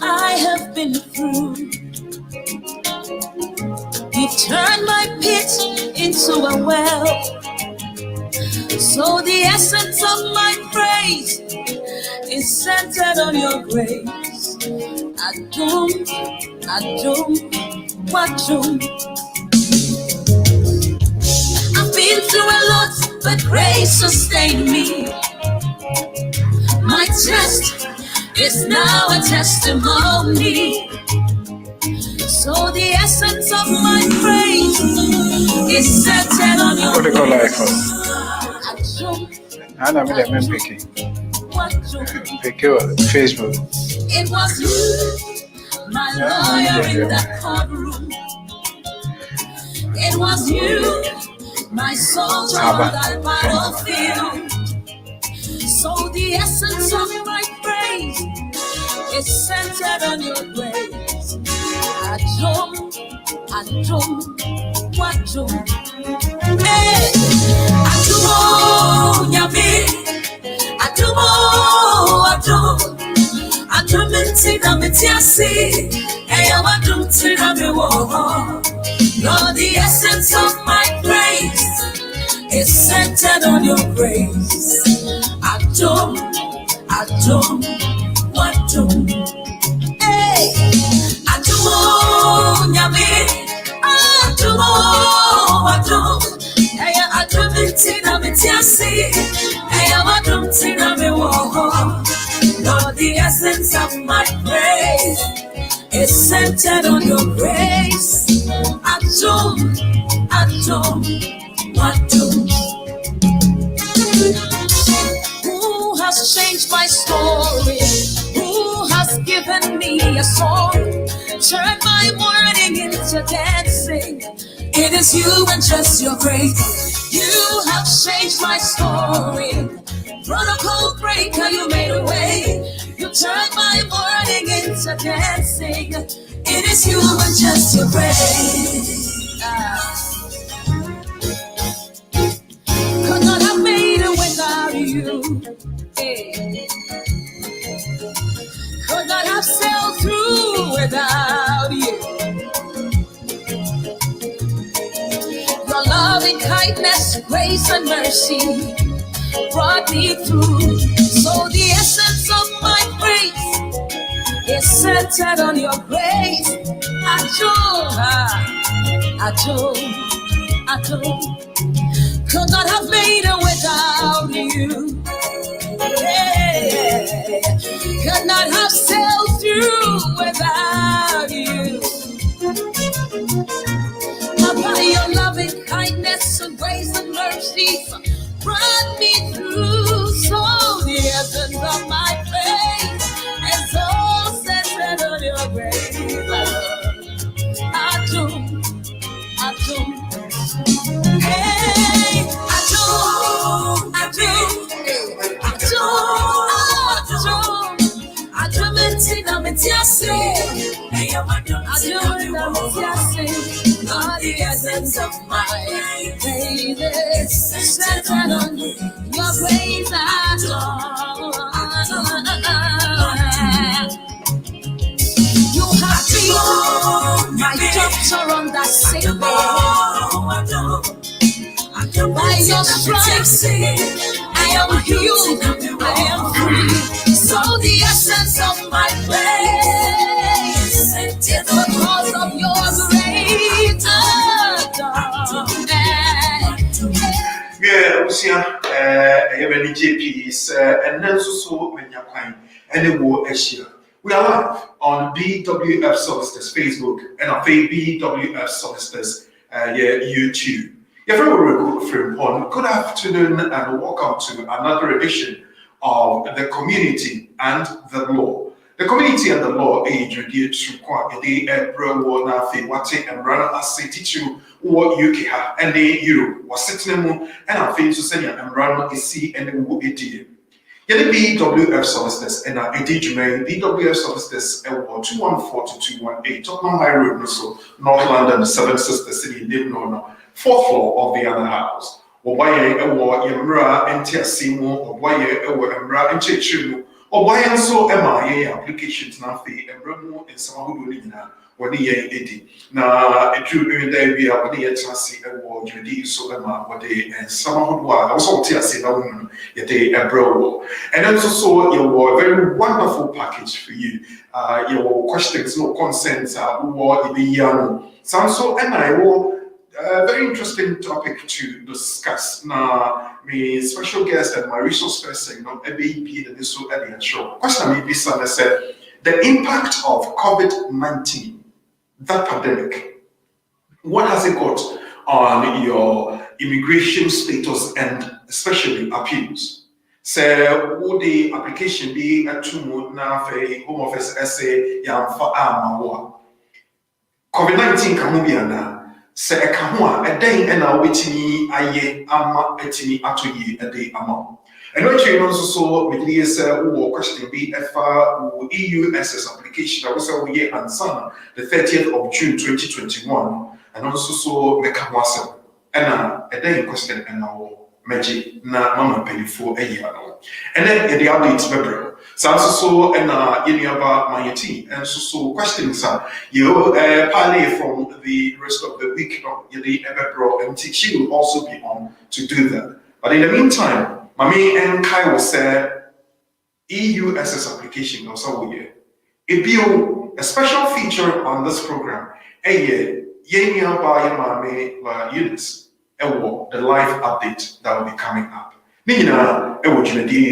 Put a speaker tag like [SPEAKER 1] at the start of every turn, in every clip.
[SPEAKER 1] I have been through. He turned my pit into a well. So the essence of my praise is centered on your grace. Adum, Wadum. I've been through a lot, but grace sustained me. My test is now a testimony. So the essence of my praise is centered on your grace.
[SPEAKER 2] I'm picking Facebook.
[SPEAKER 1] It was you, my lawyer in that courtroom. It was you, my soldier on that battlefield. So the essence of my praise is centered on your grace. Adum, Wadum. Hey, Adumo, Yami, Adumo, Adum, Adumintina Mitiasi, Ayawadum Tinamewo. Lord, the essence of my praise is centered on your grace. Adum, Wadum. Hey, Adumo, Yami, Adumo, Wadum. Aya Adumintina Mitiasi, Ayawadum Tinamewo. Lord, the essence of my praise is centered on your grace. Adum, Wadum. Who has changed my story? Who has given me a song? Turn my mourning into dancing. It is you and just your grace. You have changed my story. Protocol breaker, you made a way. You turned my mourning into dancing. It is you and just your grace. Could not have made it without you. Hey. Could not have sailed through without you. Your loving kindness, grace, and mercy brought me through. So the essence of my praise is centered on your grace. Adum. Could not have made it without you. Yeah. Could not have sailed through without you. By your loving kindness and grace and mercy brought me through. So the essence of my faith is all centered on your grace. Adum. Hey, Adum. Adumintina Mitiasi. Lord, the essence of my faith is centered on your grace. You have been my doctor on that sick bed. By your stripes, I am healed, I am free. So the essence of my praise is because of your grace.
[SPEAKER 3] Yeah, Lucia, even JPs, and then so when you're crying, and it will issue. We are live on BWF Solicitors Facebook and on BWF Solicitors YouTube. Good afternoon and welcome to another edition of The Community and the Law. The Community and the Law age reduced quite a day every one of the Wati and Rana as teaching what UK and the Europe was sitting and I feel to send and run a C and a wood idiot. Yet the BWF Solicitors and our Edijime BWF Solicitors and 214-218 Tottenham High Road, so North London, 7 Sister City, Nimno, 4th floor of the other house. Or why a war Yamra and Tiasimo, or why a war Emra and Chichimu, Obayan so MIA applications now fee and Bremo and some who do now. When he edi na edu there be a when he chance and war judi so what they and some who are also tia say na woman yet they bro and then so you were a very wonderful package for you your questions no concerns what the yano sounds so and I will very interesting topic to discuss now my special guest and my resource person no be the so at show question maybe some said the impact of COVID-19, that pandemic, what has it got on your immigration status and especially appeals? So, would the application be a two now for Home Office essay for COVID-19 Kamubiana, say a Kamua, a day and a witty aye ama etini atoyi a day ama. And what you also saw with the question be EU SS application that was we and son the 30th of June 2021 and also saw Mekamwasa and a day question and our magic na mama penny for a year and then the updates February. So also saw and about my team and so questions are you parlay from the rest of the week you ever brought and she will also be on to do that. But in the meantime, Mami and Kai was said EU SS application also here. A special feature on this program, a year by Mami units, the live update that will be coming up. Nina,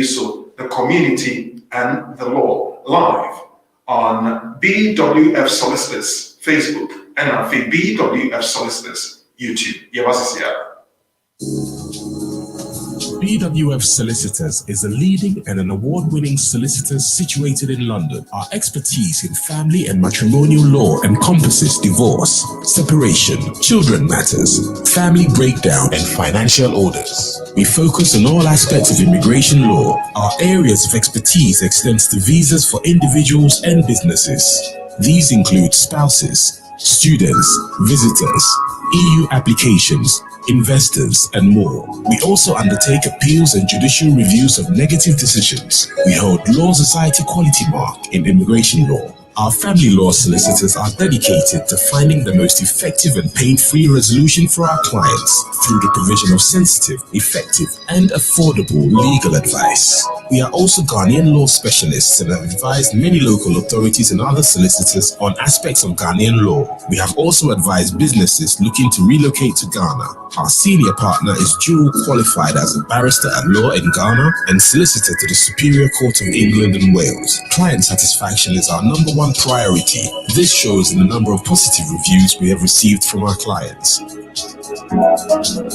[SPEAKER 3] so the community and the law live on BWF Solicitors Facebook and on BWF Solicitors YouTube.
[SPEAKER 4] BWF Solicitors is a leading and an award-winning solicitor situated in London. Our expertise in family and matrimonial law encompasses divorce, separation, children matters, family breakdown, and financial orders. We focus on all aspects of immigration law. Our areas of expertise extends to visas for individuals and businesses. These include spouses, students, visitors, EU applications, investors, and more. We also undertake appeals and judicial reviews of negative decisions. We hold Law Society Quality Mark in immigration law. Our family law solicitors are dedicated to finding the most effective and pain-free resolution for our clients through the provision of sensitive, effective, and affordable legal advice. We are also Ghanaian law specialists and have advised many local authorities and other solicitors on aspects of Ghanaian law. We have also advised businesses looking to relocate to Ghana. Our senior partner is dual qualified as a barrister at law in Ghana and solicitor to the Superior Court of England and Wales. Client satisfaction is our number one priority. This shows in the number of positive reviews we have received from our clients.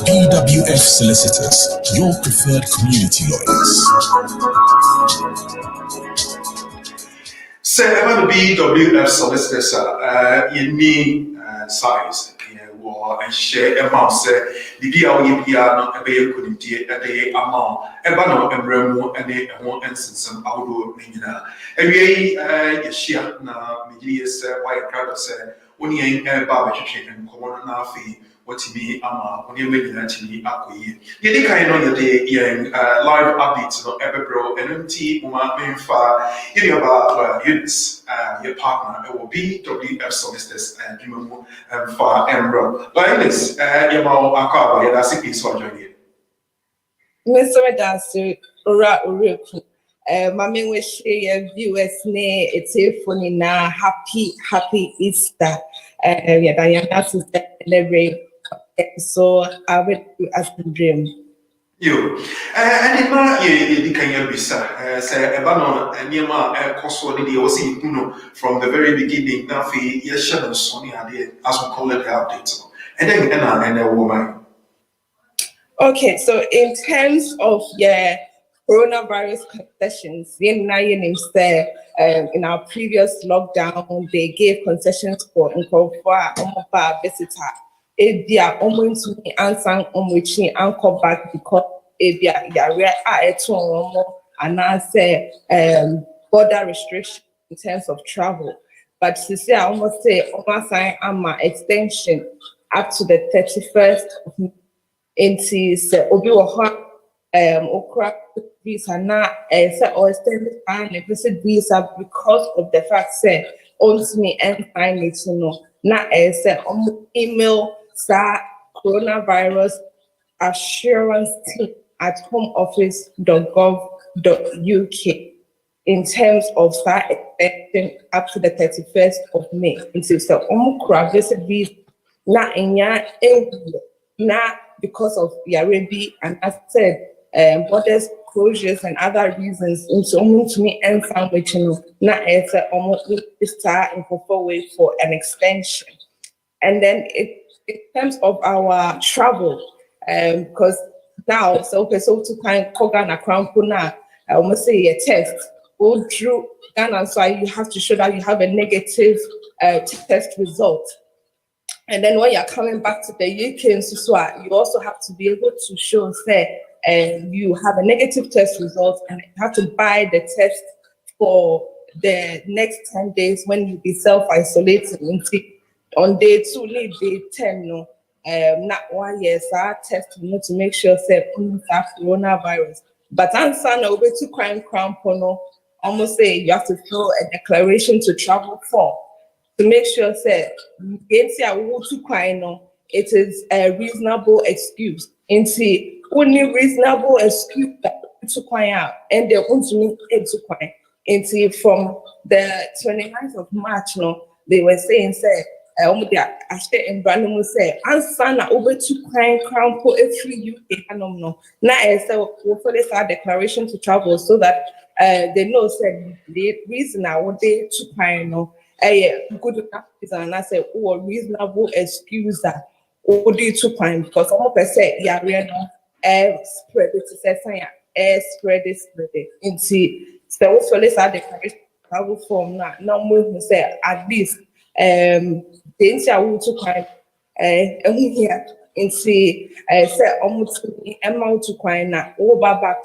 [SPEAKER 4] BWF Solicitors, your preferred community lawyers.
[SPEAKER 3] So, about the BWF Solicitors, you need size. And share a mouse, the BIA, a bay couldn't do a day amount, a banner and remo, and a one instance of outdoor Nina. And we share now, medias, white colors, when you ain't a barbecue and corner now fee. What to be when you're making that to me acquire. You think I know your day live updates on Everbro and MT Uma Far in about units, your partner, it will be WF Solicitors and Jimu and Far Embro. Like this, Yamo Akaba, that's a piece for joining you.
[SPEAKER 5] Mr. Dancer, Mammy wish your viewers nay, it's a funny now, happy Easter. Diana to celebrate. So I will ask the dream.
[SPEAKER 3] You and in my year, can you be say a banner and Yama Coswell, from the very beginning, Nafi, Yeshan, Sonny, as we call it, the updates. And then and a woman.
[SPEAKER 5] Okay, so in terms of coronavirus concessions, in our previous lockdown, they gave concessions for visitor. Ebia almost me answer which anchor back because Ebia yare and I say border restriction in terms of travel. But to say I almost say sign my extension up to the 31st of into Obi Okra visa na or extended an visit visa because of the fact say me and find it to know na email sa coronavirus assurance team at homeoffice.gov.uk in terms of start expecting up to the 31st of May. And so visit visa na inya na because of Yarabi and as said borders closures and other reasons into to me and found which na almost start and forward for an extension. And then in terms of our travel, because now so to kind of Ghana crown puna, I almost say a test. Go through Ghana, so you have to show that you have a negative test result. And then when you're coming back to the UK and so you also have to be able to show say you have a negative test result and you have to buy the test for the next 10 days when you be self-isolating. On day 2, leave day 10, no, not 1 year, so I test to make sure say coronavirus. But answer no way to crime pono, almost say you have to fill a declaration to travel form to make sure say it is a reasonable excuse. Into only reasonable excuse to out and they want to meet it to quiet. Into from the 29th of March, no, they were saying say after in Brandon say answer over to crown for every UK no. Now we'll follow our declaration to travel so that they know said the reason I would they to no good enough reason and I say a reasonable excuse that would do to crime because some of us say yeah we know spread it to say spread it into so we'll follow our declaration to travel form now we say at least the inside will to crime here and see say almost amount to crime now over back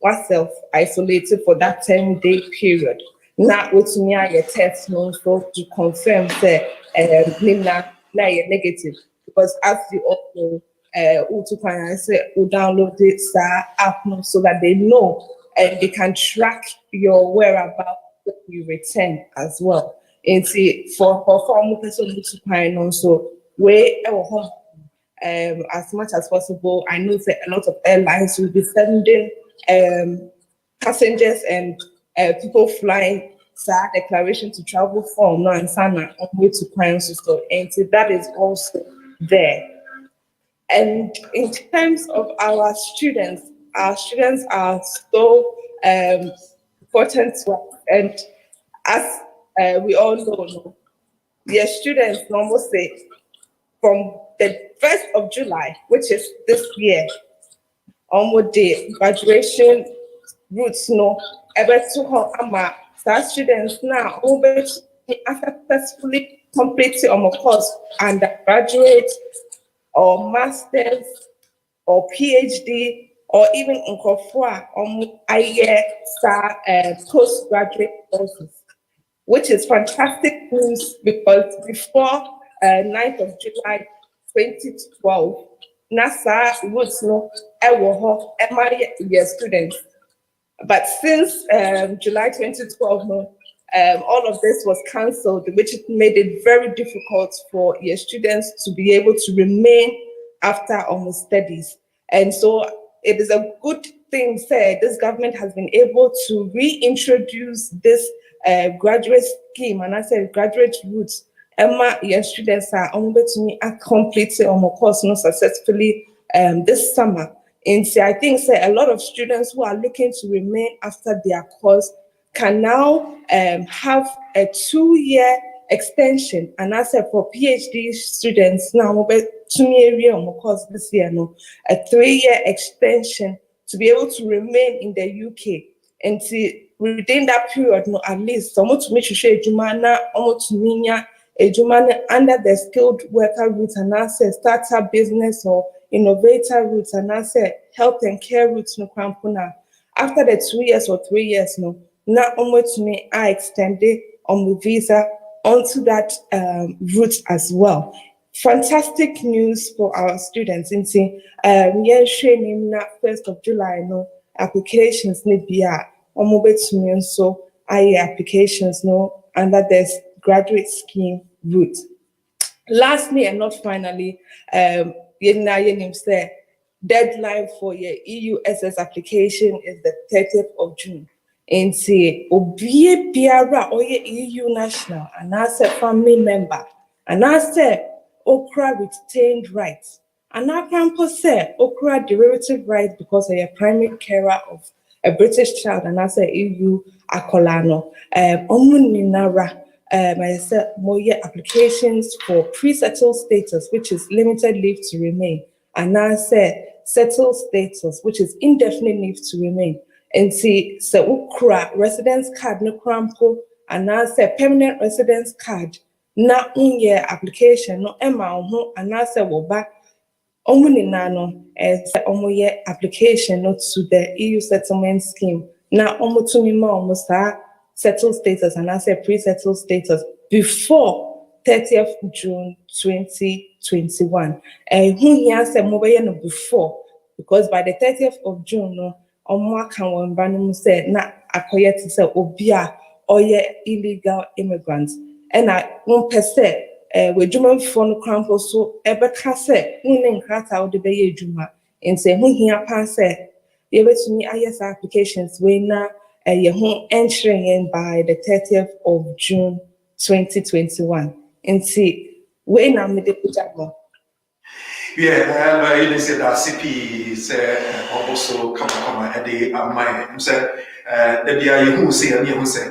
[SPEAKER 5] oneself isolated for that 10-day period. Now with me I test no so to confirm say na negative because as you also to crime I say we download this app so that they know and they can track your whereabouts when you return as well. And see for form person to find also where home as much as possible. I know that a lot of airlines will be sending passengers and people flying declaration to travel form now and sana on way to crime store. And so that is also there. And in terms of our students are so important to us. And as we all know, their students almost say from the 1st of July, which is this year, almost the graduation routes no ever to ama students now over successfully completing a course undergraduate or masters or PhD or even Nkofua a year postgraduate courses, which is fantastic news because before 9th of July 2012, NASA routes no students. But since July 2012, no, all of this was cancelled, which made it very difficult for your students to be able to remain after almost studies. And so it is a good thing said this government has been able to reintroduce this graduate scheme, and I said graduate routes. Emma, your students are able to complete course not successfully this summer. And so I think a lot of students who are looking to remain after their course can now have a 2-year extension. And I said for PhD students now, course this year, no, a 3-year extension to be able to remain in the UK. And within that period, no, at least someone to make sure Jumana, almost Minya, a Jumana under the skilled worker route and I said startup business or innovator routes and I said health and care routes no crampuna. After the 2 years or 3 years, no, now almost me I extended on the visa onto that route as well. Fantastic news for our students. And see, yeah, training na 1st of July, no, applications ne bia omo betumi nso aye applications no under the graduate scheme route. Lastly and not finally, deadline for your EUSS application is the 30th of June. And say, Obie Biara or EU national, and as a family member, and as a Okra retained rights, and I can say Okra derivative rights because of a primary carer of a British child, and as a EU akolano, Omuninara. I said more applications for pre-settled status, which is limited leave to remain, and I said settled status, which is indefinite leave to remain. And see, so ukra residence card no crampo, and I said permanent residence card. Na unye application no emma omo, and I said woba omuninano as omoye application no to the EU settlement scheme. Na omotumima omosa settled status and I said pre-settled status before 30th June 2021. And who here said mobile before, because by the 30th of June, no, on can one banum said na akoye to say obia or illegal immigrants. And I won't per se with Juman phone crampo so ever case winning cat out the bay Juma and say who here pass it. You to me IS applications when now entering in by the 30th of June 2021. And see, when I'm the pujamo.
[SPEAKER 3] Yeah, you said that CP said also come and they are mine. Said that they are who say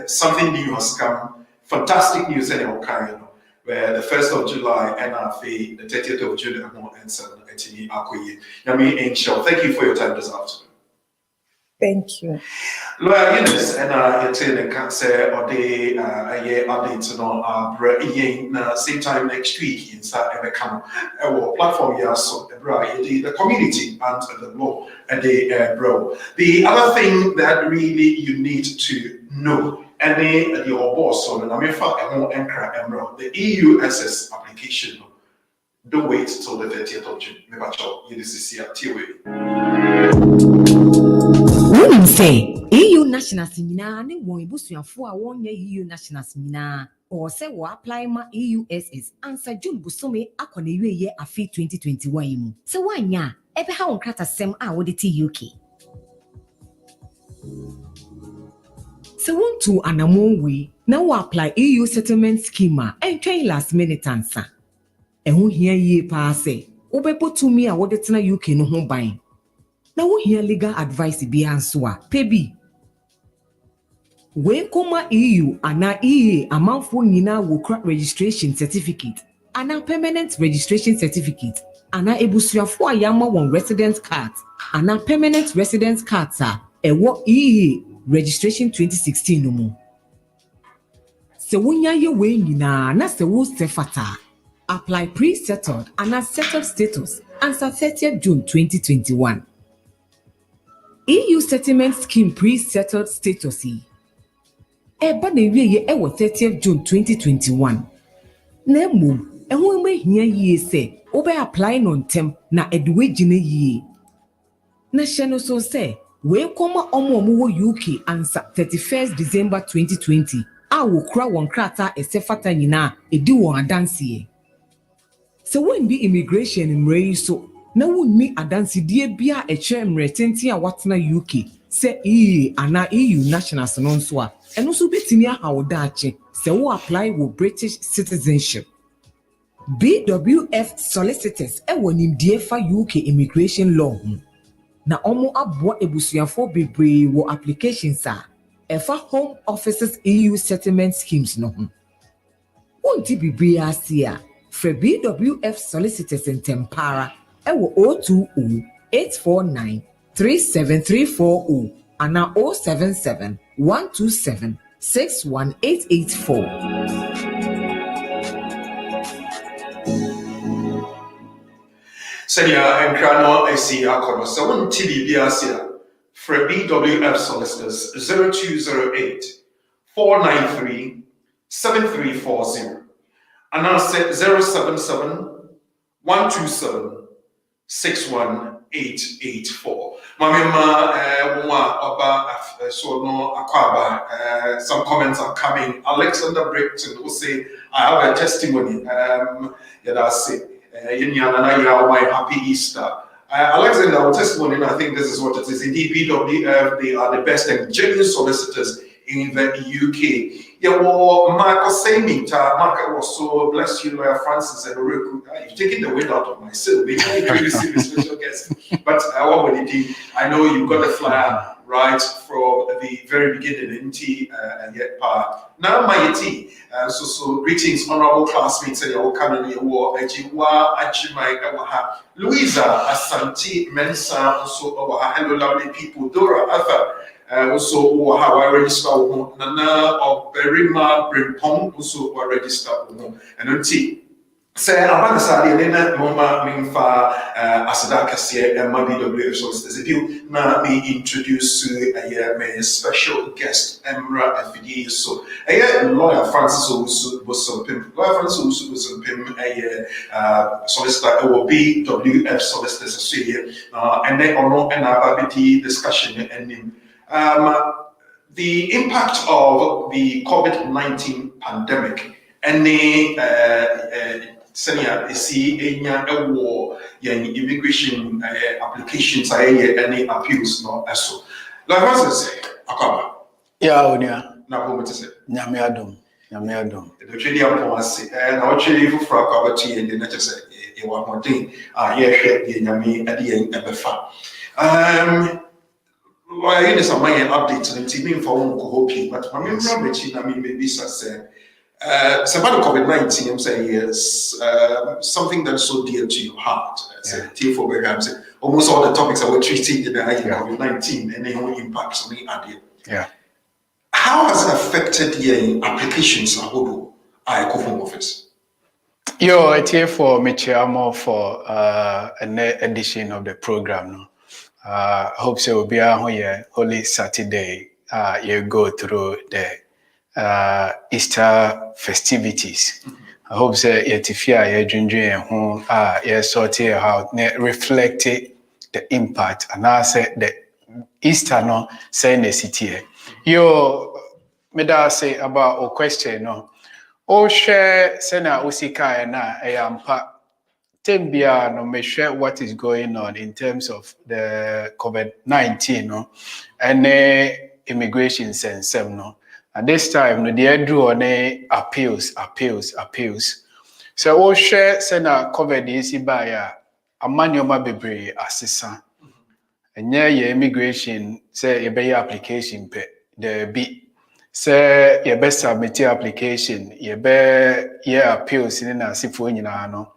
[SPEAKER 3] something new has come. Fantastic news in our kind. Where the 1st of July NRFA, the 30th of June, and 7 Etini Akoye. Yami Angel, thank you for your time this afternoon.
[SPEAKER 5] Thank you.
[SPEAKER 3] Lawyer Eunice and I can't say or they updates on same time next week in our platform here so the community and the law and the bro. The other thing that really you need to know and the boss on the EUSS application. Don't wait till the 30th of June.
[SPEAKER 1] Women say EU nationals nyinaa ne wɔn ebusuafo a wɔnyɛ EU nationals nyinaa or say wɔ apply ma EUSS ansa June bosome akɔ na ewie afi 2021 yi mu. Sɛ wanya ɛbɛha wɔn kratasɛm a wɔde te UK. Sɛ wɔntu anamon wei na wɔ apply EU settlement scheme a ɛntwɛn last minute ansa. Ɛho hia yie paa sɛ wobɛbɔ tumi a wɔde tena UK no ho ban. Na wo hear legal advice bi anso a pebi we koma EU ana EA amanfo nyina wo kra registration certificate ana permanent registration certificate ana ebusuafo a yama won residence card ana permanent residence cards a ewo EA registration 2016 no mu se wonya ye we nyina na se wo sefata apply pre-settled ana settled status answer 30th June 2021 EU settlement scheme pre-settled status eba na wiye ewo 30th June 2021 na mum ehun ma hia yie se obe apply no ntem na edwe gine yie na hye no so se we koma omo wo UK ansa 31st December 2020 a wo kura won krata esefata nyina edi won adanse se won bi immigration mrei so na wunni adansidie bia ekyere mretenti a watena UK se ana EU nationals no nso a eno so betimi ahawda ache se wo apply wo British citizenship. BWF solicitors ewo nimdie fa UK immigration law na omo aboa ebusuafo bebree wo applications a efa home offices EU settlement schemes no ho. Wonti bebree asia for BWF solicitors in Tempara ewo 020-849-37340 ana 077-127-61884.
[SPEAKER 3] Senior and Crano AC Akono, so one TV Biasia for BWF solicitors 0208-493-7340 and now 077-127-61884. Mamima Oba so no Akwaba. Some comments are coming. Alexander Brickton will say, I have a testimony. I say, happy Easter. Alexander, our testimony, and I think this is what it is. Indeed, BWF, they are the best and genuine solicitors in the UK. Yeah, well, Marco saying Marco was so bless you, Lawyer Francis and Oreku. You've taken the wind out of my sail. Maybe you receive a special guest. But what would it do? I know you got the flyer right from the very beginning, and yet now my tea. So greetings, honorable classmates, and your coming war, Ejiwa, Achimai, Ewaha, Louisa, Asante, Mensa, so hello, lovely people, Dora, Arthur. Also, how I register Nana or Berima Brimpong, also I register and until say Abanasadi Lena Moma Minfa Asadakasia and my BWF solicitors. If you now me introduce to a special guest, Emra FD. So a lawyer Francis Owusu Bosompem, lawyer Francis Owusu Bosompem, a solicitor will be BWF solicitors Australia, and then on and ababity discussion and the impact of the COVID-19 pandemic and the senior enya war immigration applications any appeals no eso la Francis akaba
[SPEAKER 6] onia
[SPEAKER 3] na ko mete se
[SPEAKER 6] nyame adom
[SPEAKER 3] the trade upon us na o trade fu fra akaba ti and na chese e wa modin ye hwe ye nyame ade en ebefa well, you need some updates and TV for one cohort, but I mean, maybe say about COVID-19, I'm saying yes, something that's so dear to your heart. Say, for perhaps almost all the topics that we're treating in the COVID-19 and their impacts on the idea.
[SPEAKER 6] Yeah.
[SPEAKER 3] How has it affected your applications at Home Office?
[SPEAKER 6] It's here for Michiamo for an edition of the program. No? Hope so will be here Holy Saturday. You go through the Easter festivities. I hope so yetifia ye dwendwen ho ye sort how reflect the impact and I say the Easter no say the city. Yo me da say about a question no. O share sena usika na eyampa Tembia no me share what is going on in terms of the COVID-19 no and immigration sense no. At this time no they do on appeals. So o share sena COVID is by amanyoma bebre asesa. Enye ye immigration say ye be application pe the be say ye be submit application ye be ye appeals in na sifo nyina no.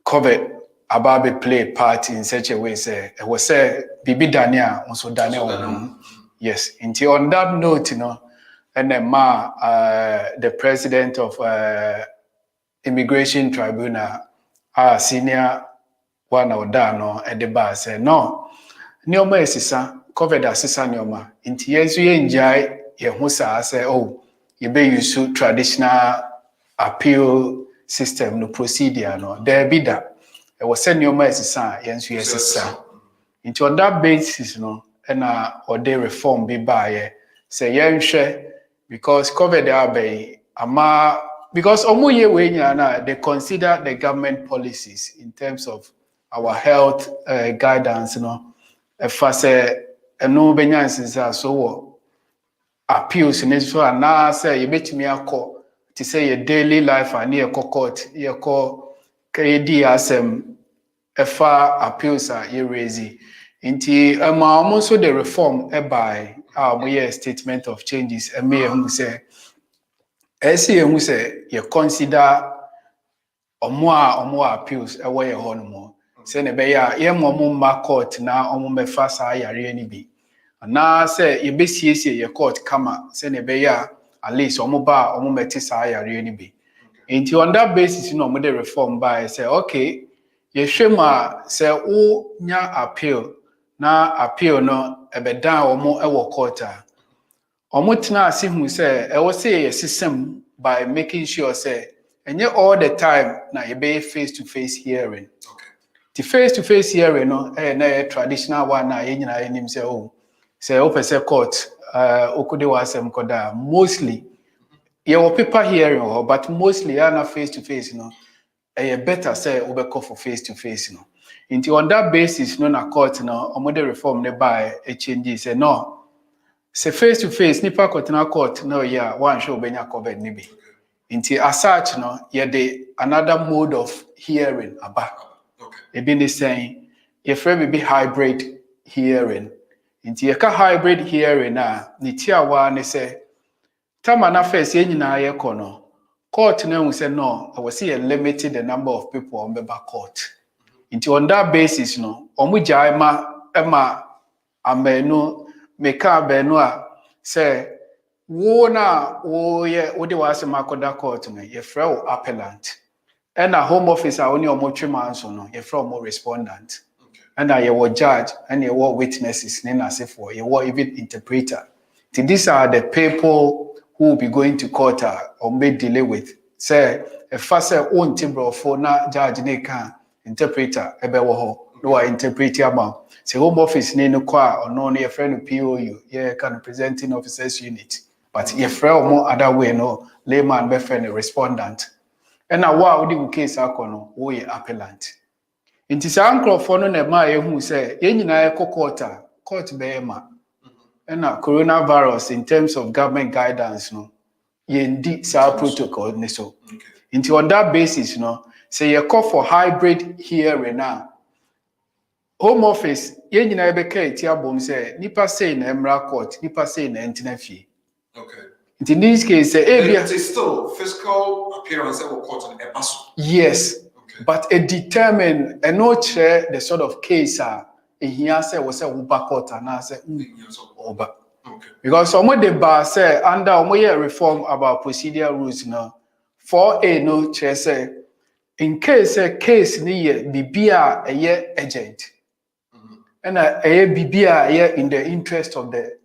[SPEAKER 6] COVID about play part in such a way say it was say Bibi Dania also Daniel. Yes, until on that note, and then the president of Immigration Tribunal, our senior one or dano at the bar said no. Nioma is COVID assisa nioma. Inti yesu enjoy ye husa say oh you be use traditional appeal system no procedure no there be that it was send your message yensu yesisa into on that basis no and or they reform be by say yenhwe because COVID abey ama because omuye we nyana they consider the government policies in terms of our health guidance if I say no benyansis so appeals in so and say you betimi akọ to say your daily life and near court, your call KD asem FR appeals are raising. Inti also the reform by our statement of changes and me who say who say you consider more appeals away a honor. Say nebeya ye momo court na me fasa yare any be. And now say you be your court kama say nebeya at least omoba omometisa yare ni be. Into on that basis no the reform by say okay ye shema say o nya appeal na appeal no ebeda omo ewo court omo tena ase hu say e wo say your system by making sure say enye all the time na ye be face to face hearing. Okay. The face-to-face hearing, no, na traditional one na yen na enim say oh, say opese court, okude wasem koda mostly. Your paper hearing, but mostly na face-to-face, better say obeko for face-to-face, Into on that basis, no na court, omode reform ne by a change say no. Say face-to-face, nipa court na court, no yeah, one show benya covered nibi. Into as such, the another mode of hearing about. Ebi ne saying, if we be hybrid hearing. Into your hybrid hearing ni tia wa ne say, Tamana first yen na ye kono. Court na we say no, I will see a limited the number of people on the court. Into on that basis, omu jaima ema amenu meka benu a say wo na wo ye wo de wa se makoda court me ye frɛ appellant. And a home office are only omo twema so no ye from more respondent and ye were judge and ye were witnesses name as if for ye were even interpreter. These are the people who will be going to court or may delay with say a faster own tibro for na judge ne can interpreter ebe wo ho no interpreter ma say home office ne no kwa or no ye friend POU ye can presenting officers unit but ye friend more other way no layman be friend respondent. And a wa odi case akono wo ye appellant. Inti sa ankrofo no na ma yehu say ye nyina ye court be ma. And coronavirus in terms of government guidance ye ndi sa protocol ne so. Inti on that basis say ye call for hybrid hearing now. Home office ye nyina ye be ka etia bom say nipa say na emra court nipa say na entina fie.
[SPEAKER 3] Okay.
[SPEAKER 6] In this case,
[SPEAKER 3] it is still physical appearance that will court on a muscle.
[SPEAKER 6] Yes, okay. But it determine and not share the sort of case here say was a uba court and I say over. Okay. Because some of the bar say under reform about procedural rules now. 4A no chair say in case a case near BBA a year agent and a BBA in the interest of the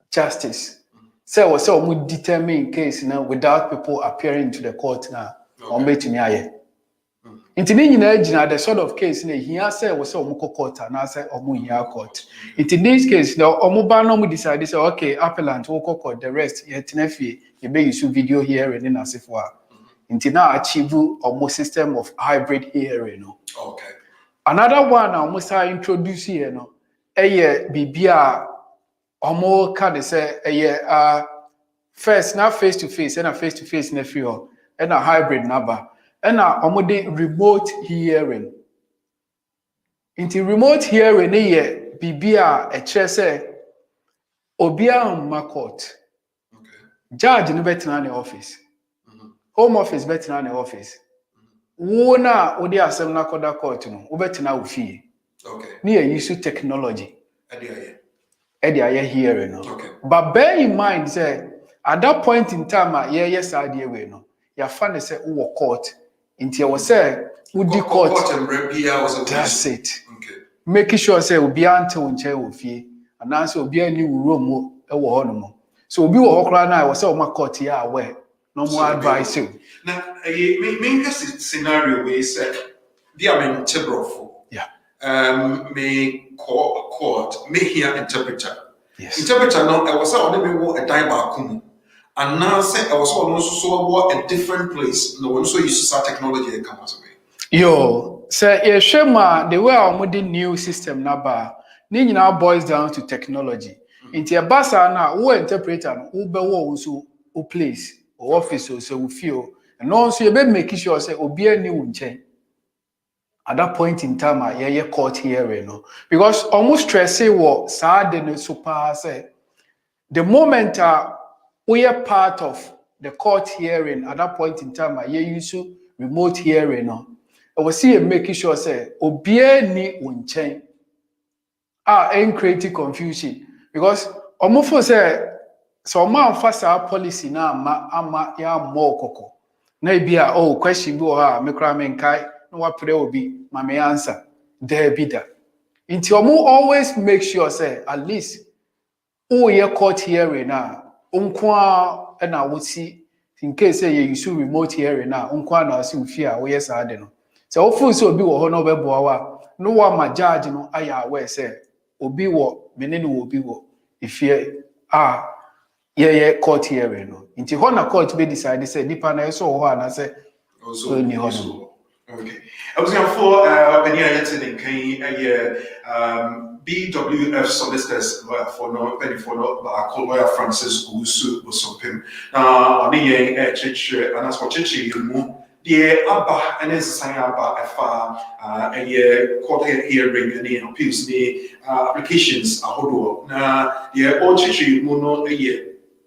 [SPEAKER 6] justice. So we determine case now without people appearing to the court now. On betting aye. The sort of case here say was court and I say court. In this case, now Omubano decided say okay, appellant will court the rest yet nefi you may use video hearing in as if until now achieve almost system of hybrid hearing.
[SPEAKER 3] Okay.
[SPEAKER 6] Another one I almost introduce here bibia omo can say first now face to face and a face to face nephew and a hybrid number and a omo de remote hearing. Into remote hearing bibia a chair say obia ma court.
[SPEAKER 3] Okay.
[SPEAKER 6] Judge no better in the office. Home office better in the office. Wona odi asem na koda court no better na ofie. Okay. Near use technology. Edia hearing no. Okay. But bear in mind say at that point in time yes idea we no. Ya fan say who court into you say who di court
[SPEAKER 3] and rebia was
[SPEAKER 6] that's it. Okay. Making sure say obi ante wonche ofie and now say obi ani room e wo hono. So obi wo hokra na we say o ma court ya aware no more advice you.
[SPEAKER 3] Now me scenario we said dia men tebrofo.
[SPEAKER 6] Yeah.
[SPEAKER 3] Me court me here interpreter.
[SPEAKER 6] Yes.
[SPEAKER 3] Interpreter no I was on me wo a die back home. And now say I was also a different place. No one so use start technology and come out of it.
[SPEAKER 6] Yo, say shema the way our modern new system naba ni now boils down to technology. Into a basa na who interpreter who be wo so who place or office or so feel and also you be making sure say obi ani unche. At that point in time court hearing no because almost stress say what sad no super say the moment we are part of the court hearing at that point in time use remote hearing no I will see making sure say obi ani unche ain't creating confusion because omofo say so man fasa policy na ama ya more koko na bia question bi ha me kra me nkai no wa pray obi ma me answer there be that inti omo always make sure say at least ye court hearing na onko na wuti in case say you use remote hearing na onko na asi ufia wo yes ade no so ofu so obi wo ho no beboa wa no one ma judge no aya aware say obi wo mene no obi wo ifie ye court hearing no nti ho na court be decide say nipa na so ho ana say
[SPEAKER 3] also ni ho no. Okay. I was going for opinion in BWF solicitors for no lawyer Francis Owusu Bosompem. On the church and as for church you the Abba and as sign about a court hearing and appeals the applications a whole now the old church you know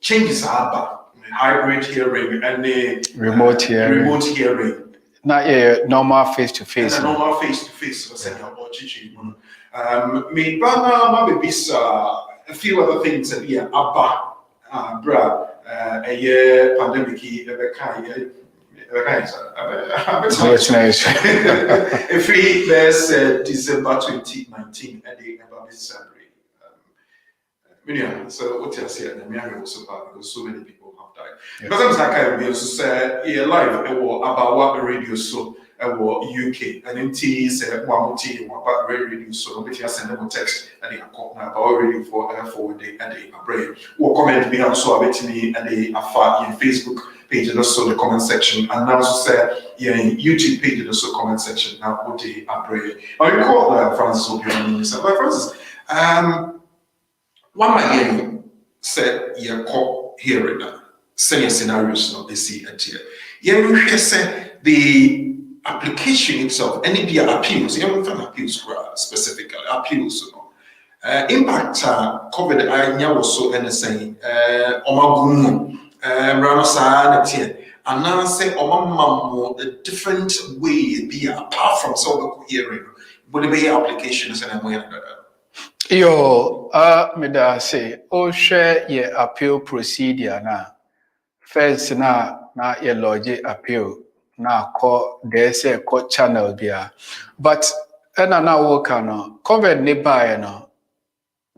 [SPEAKER 3] changes Abba hybrid hearing and the remote hearing.
[SPEAKER 6] Not normal face to face.
[SPEAKER 3] And a normal face to face was about chichi. Me bana ma babies a few other things that yeah abba bra a year pandemic every there's December 2019 and they never celebrate. So what you say and me also because so many people have died. Because I'm like I also say live about what radio so UK and it is one about radio so we just send them a text and they call about radio for the and they pray or comment me also about me and they are in Facebook page and also the comment section and now say YouTube page and also comment section now what they are praying. I recall Francis Owusu Francis one might say you call hearing senior scenarios not they see and here. You say the application itself, any be appeals, you haven't found appeals specifically appeals, impact COVID I also anything omagumu ramasa natie and now say omamamo a different way be apart from so hearing would it be applications and way another.
[SPEAKER 6] Yo, me da say, share ye appeal procedure na. First na ye lodge appeal na call there say court channel there. But na work no COVID ne buy no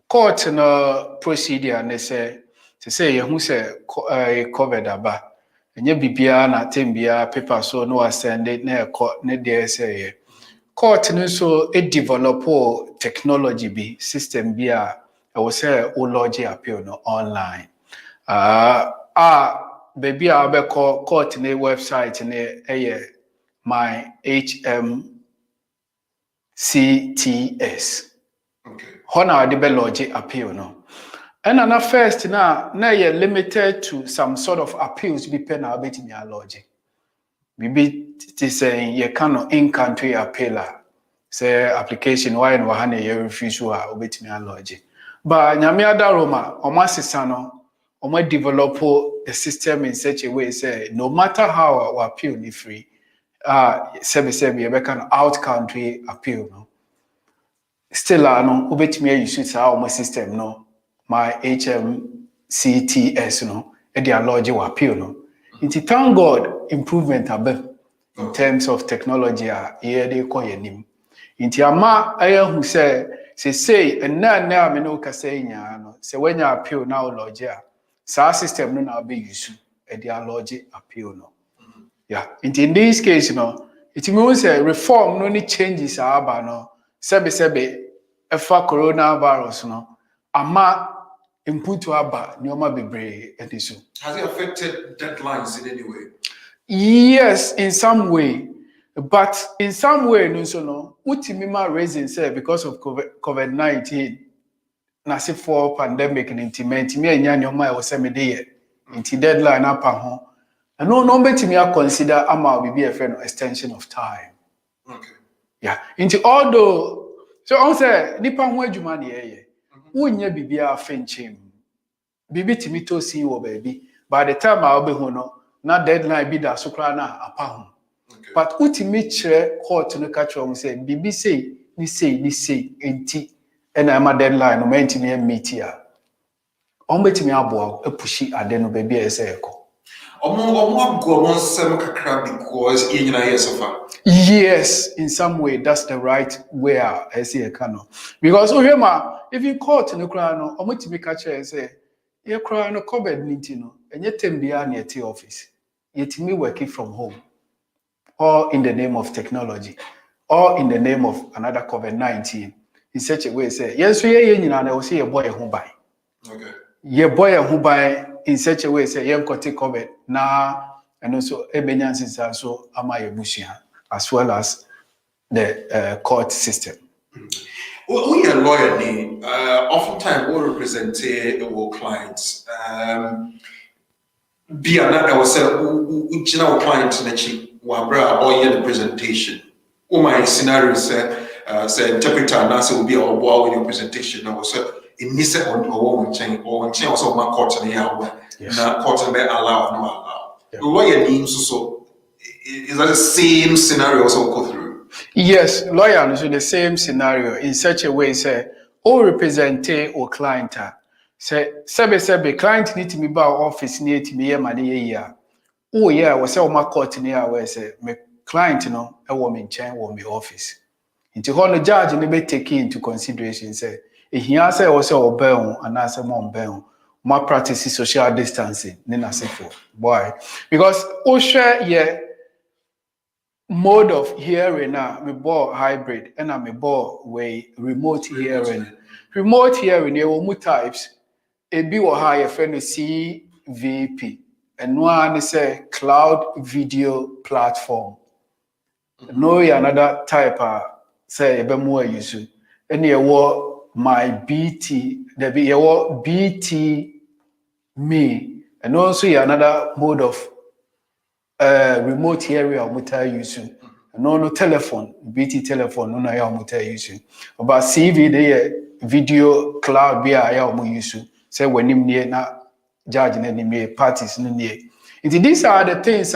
[SPEAKER 6] court no procedure ne say ye hu say COVID aba. Enye bibia na tembia paper so no send it na court ne there say court no so develop technology bi system bi a we say o lodge appeal no online baby a be court ne website ne my HMCTS
[SPEAKER 3] Okay
[SPEAKER 6] hona de be lodge appeal no and na first na ye limited to some sort of appeals bi pe na betimi a lodge bibi ti say ye cannot in country appealer say application why no ha na ye refuse wa obetimi a lodge but nyame adaroma omasesa no omo develop the system in such a way say no matter how our appeal ni free sebi ye be can out country appeal no still no obetimi a use sa omo system no my HMCTS no e dey lodge wa appeal no nti thank God improvement above in terms of technology here they call your name inti ama hu say na me no ka say nya no say when you appeal now lodge sa system no na be use e dey lodge appeal no yeah in this case no it means reform no ni changes aba no sebe efa coronavirus no ama input aba nyoma bebre ediso.
[SPEAKER 3] Has it affected deadlines in any way?
[SPEAKER 6] Yes, in some way. But in some way, no, so no, ultimate reason say because of COVID-19, nasi for pandemic and intimate, me and nyoma was semi day, inti deadline up ho. And no bet me consider ama will be a friend extension of time.
[SPEAKER 3] Okay.
[SPEAKER 6] Yeah. Into although so on say nipa ho adwuma na ye. Wonye bibia afenchim. Bibi timito si wo baby. By the time I will be ho no, na deadline be da so kra na apa ho. Okay. But ultimate chere court no catch on say bibi say ni say enti and I'm a deadline no mentimi meet here. On betimi abo e pushi ade no baby e say eko.
[SPEAKER 3] Omo go on some kakra because in yesofa.
[SPEAKER 6] Yes, in some way that's the right way I say e can no. Because if you court no kra no omo timi catch say ye kra no COVID-19 no enye tembia na eti office. Yetimi working from home or in the name of technology. all in the name of another COVID-19 in such a way say yes we will say a boy who buy.
[SPEAKER 3] Okay.
[SPEAKER 6] Ye boy who buy in such a way say yen kote COVID na and also ebenyansis also amaye bushia as well as the court system.
[SPEAKER 3] We are lawyer name. Oftentimes we represent our clients. Be another was our client nechi wabra or the presentation. My scenario say interpreter and will be our boy with your presentation. I was in this on one chain or chain also my court and na court and allow no allow. Lawyer names so is that the same scenario also go through?
[SPEAKER 6] Yes, lawyer is in the same scenario in such a way say all represent or client say sebe client need to be by office need to be money year. Oh yeah, we say my court near where say my client no a woman chain will be office. Into how the judge never take into consideration say if he say also obey and answer more obey my practice is social distancing nina say for why because oh share yeah mode of hearing now me ball hybrid and I'm a ball way remote hearing there were more types a be or higher friend CVP and one is a cloud video platform no another type say a be more use and you were my BT there be your BT me and also another mode of remote area muta using no telephone BT telephone no ya muta using about CV the video cloud be ya mu use say when him near na judge na near parties no near these are the things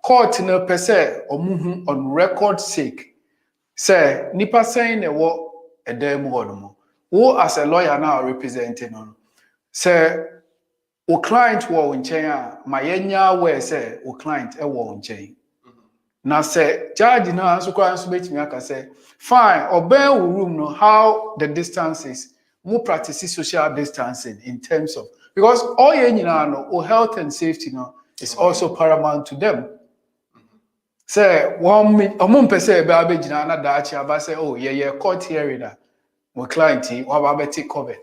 [SPEAKER 6] court no per se on record sake say nipa saying e wo edem ho no wo as a lawyer now representing on say o client wo nchen ma yenya we say o client e wo nchen na say judge na so kwa so betimi aka say fine obey room no how the distance is mo practice social distancing in terms of because all ye nyina no o health and safety no is also paramount to them say one person be abegina na da achi aba say oh yeah court hearing na mo client wa ba be take COVID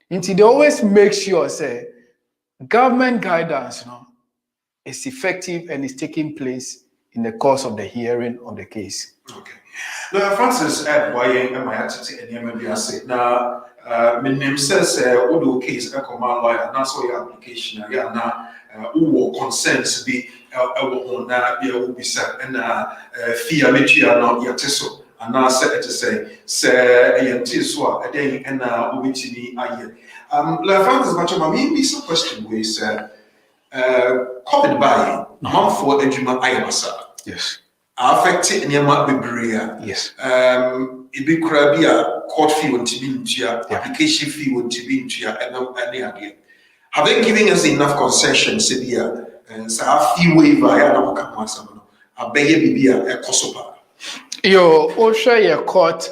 [SPEAKER 6] until they always make sure say government guidance is effective and is taking place in the course of the hearing of the case.
[SPEAKER 3] Okay. Now, Francis, why am I actually in MBA? Now, my name says, all the case, a command lawyer, and that's your application. Yeah, now, who concerns be on that, be will be set, and fear me to not yet so. And now, said to say, a so a day, and which me, Francis, but my maybe some question was, COVID by month for Ejuma Ayamasa.
[SPEAKER 6] Yes.
[SPEAKER 3] Affected Nyama Bibria.
[SPEAKER 6] Yes.
[SPEAKER 3] It be crabia court fee on Tibintia, application fee on Tibintia, and any idea. Have they given us enough concessions, Sibia, and so a fee waiver? I don't know. A bay bibia a cosopa.
[SPEAKER 6] Yo, or share your court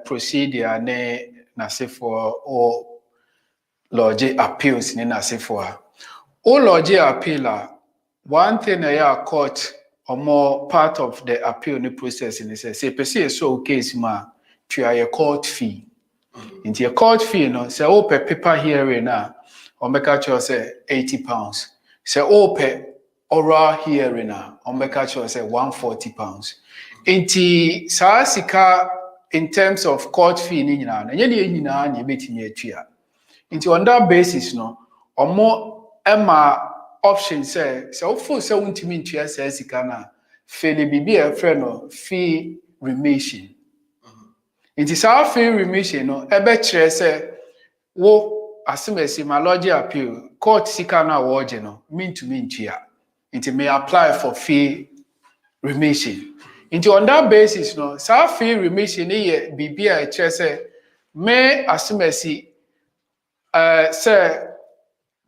[SPEAKER 6] procedure, ne nase for or lodge appeals, ne nase for. All lodge appeal, one thing I court or more part of the appeal the process in say per se so case ma to a court fee. Into your court fee no say oh per paper hearing na or make actual say £80. Say oh per oral hearing na or make actual say £140. Into sika in terms of court fee ni nyina na nye nyina na betimi atua. Into on that basis no or more Emma option say full say untimi ntua say sika na fele bibi e friend no fee remission. It is our fee remission no ebe kire say wo asemesi my lodge appeal court sika na wo je no mintumi ntua. It may apply for fee remission. Into on that basis no sa fee remission ye bibi e kire say me asemesi say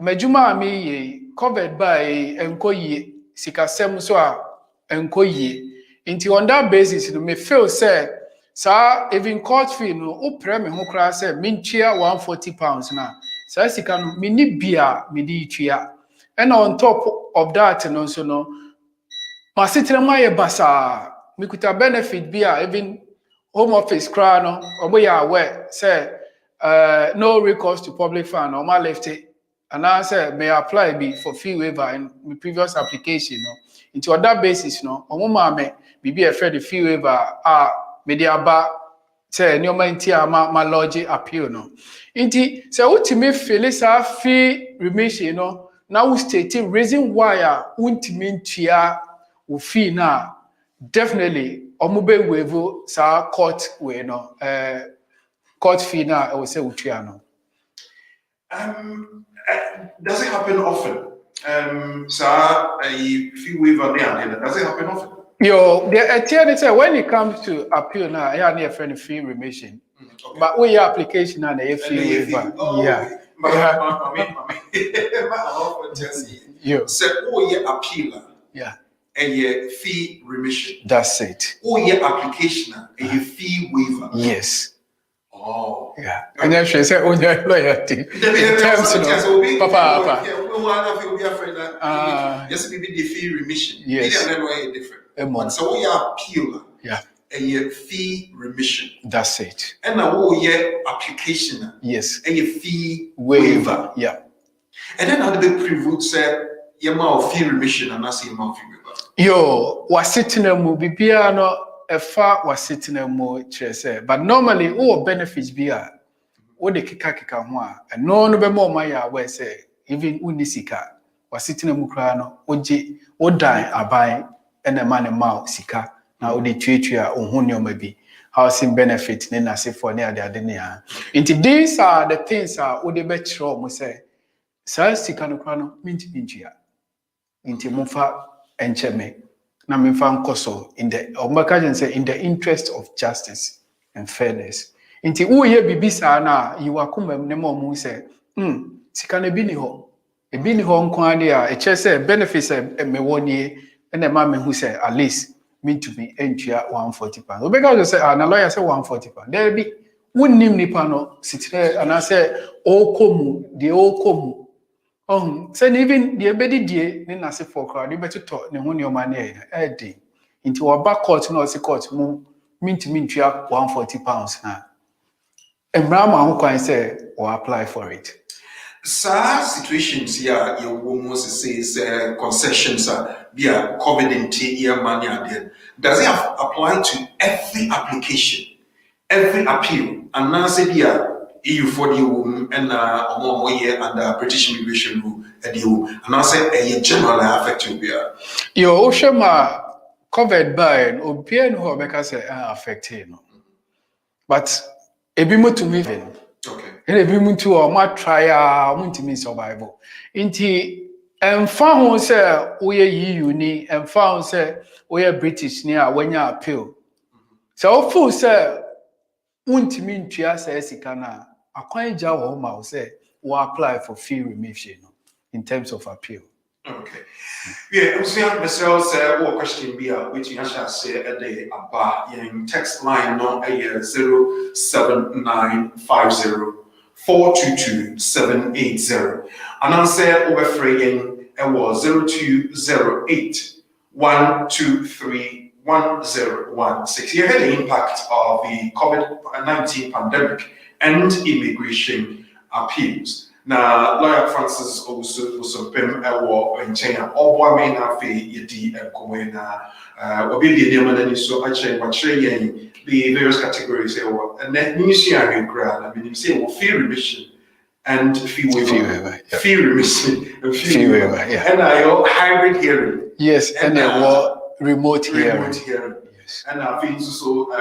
[SPEAKER 6] majuma mi ye covered by enkoyi sikasem so a enkoyi into on that basis no me feel say even court fee no o pre me ho kra say mintua £140 na sa sika no me ni bia me di tua and on top of that no so no masitrema ye basa me could have benefit be even home office cry no or we are aware say no recourse to public fund or my left it and I say may apply be for fee waiver in my previous application no into other basis no or mama be afraid the fee waiver media ba say nyoma nti ma lodge appeal no nti say ultimate feel say fee remission no now stating reason why ultimate ntia wo fee na definitely omube waive sa court we no court fee na we say utua no.
[SPEAKER 3] Does it happen often? A fee waiver does it happen often?
[SPEAKER 6] The when it comes to appeal now, I have a friend fee remission. Okay. But we application and a fee waiver.
[SPEAKER 3] Appeal.
[SPEAKER 6] Yeah.
[SPEAKER 3] A fee remission.
[SPEAKER 6] That's it.
[SPEAKER 3] Application a fee waiver.
[SPEAKER 6] Yes.
[SPEAKER 3] Oh.
[SPEAKER 6] Yeah. And then she said, your loyalty. Papa.
[SPEAKER 3] Yes, maybe the fee remission.
[SPEAKER 6] Yes.
[SPEAKER 3] But so we appeal.
[SPEAKER 6] Yeah.
[SPEAKER 3] A fee remission.
[SPEAKER 6] That's it.
[SPEAKER 3] And now application.
[SPEAKER 6] Yes.
[SPEAKER 3] A fee waiver.
[SPEAKER 6] Yeah.
[SPEAKER 3] And then how do they prove say your fee remission and not say your fee waiver?
[SPEAKER 6] Was sitting a movie piano. A far was sitting a more chair, but normally all benefits be what the kika and no be more my way say even unisika was sitting a mukrano oji or die a buy and a man a mouth sika now the tuya on who maybe housing benefit then say for near the adenia. Into these are the things what the better almost say sir sika no crano minti into mufa and cheme. Na mimfa nkoso in the Omakajan say in the interest of justice and fairness. Inti uye bibisa na yiwakuma nemo mu say sika na bi ni ho nko ade a eche say benefits me woni na ma me hu say at least mean to be entua 140 pounds. Obeka say na lawyer say 140 pounds. There be wonnim nipa no sitire ana say okomu de okomu say even the ebedi die ni na se for crowd beto to ne ho ne o ma na e dey into our back court no se court mu minti 140 pounds na emrama ho kwan say or apply for it.
[SPEAKER 3] Situations here your woman says concessions via COVID-19 year money and does it apply to every application, every appeal, and now say here EU for the and under British immigration rule at the and I say a generally affected be
[SPEAKER 6] your Oshama covered by Obian who make say affected but a bimu to me
[SPEAKER 3] okay
[SPEAKER 6] and a bimu to or my trial to survival inti and found say we EU ni and found say we British near when you appeal so full say untimi ntua say sika na akwanja wo ma say we apply for fee remission in terms of appeal.
[SPEAKER 3] Okay. Yeah, I'm saying myself say what question be which you shall say a day about in text line no 07950422780 and answer over fraying it was 0208-123-1016. You heard the impact of the COVID-19 pandemic and immigration appeals. Now, lawyer Francis Owusu Bosompem in China, all boy may not be yedi and Koena, Obidi Niaman, so I change what the various categories, and then you see I grant, I mean, you say, fee remission and fee waiver, fee remission and fee waiver, and I hybrid hearing.
[SPEAKER 6] Yes, and remote hearing.
[SPEAKER 3] Yes. And I feel so.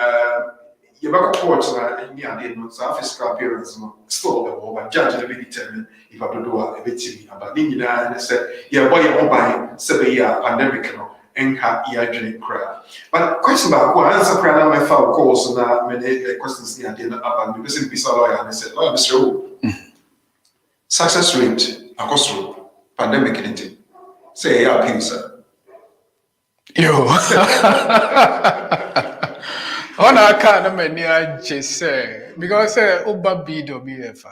[SPEAKER 3] You back court in the fiscal appearance still but judge will determine if I do a bit about Nina and said, yeah, boy, you're buying 7 year pandemic and have drink crowd. But question about who answer prayer my phone calls and many questions near the about the person be lawyer and I said, oh, Mr. Success rate across road pandemic anything. Say yeah, appeal, sir.
[SPEAKER 6] Yo. On our kind of many I just say because Oba BWF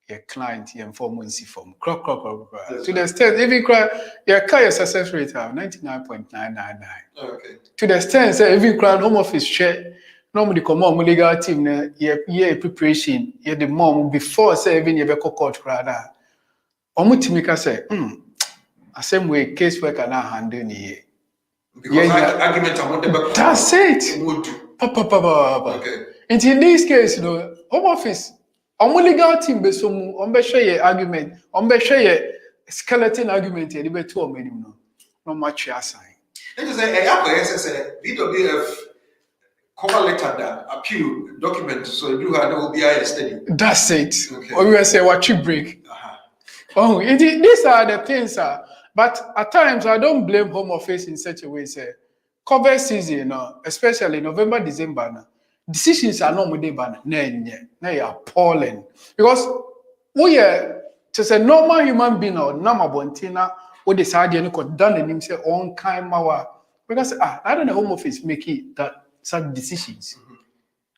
[SPEAKER 6] your client your performance from crop to the extent even cry your career success rate of 99.999.
[SPEAKER 3] Okay.
[SPEAKER 6] To the extent say even cry home office share normally come on legal team na year preparation ye the mom before say even you be court cry that omutimi ka say same way case worker na handle ni
[SPEAKER 3] because argument among the
[SPEAKER 6] that's it.
[SPEAKER 3] Okay.
[SPEAKER 6] And in this case, home office, legal team be some share your argument, share your skeleton argument, and be two many no much assign.
[SPEAKER 3] It is a BWF cover letter that appeal document, so you have no BI study.
[SPEAKER 6] That's it.
[SPEAKER 3] Okay.
[SPEAKER 6] Or we will say what you break. Oh, these are the things, but at times I don't blame home office in such a way, say, cover season, especially November, December, decisions are not within banner. They are appalling. Because we are just a normal human being or Nama Bontina, what decide you could done and him say on kind mawa. Because I don't know home office making that such decisions.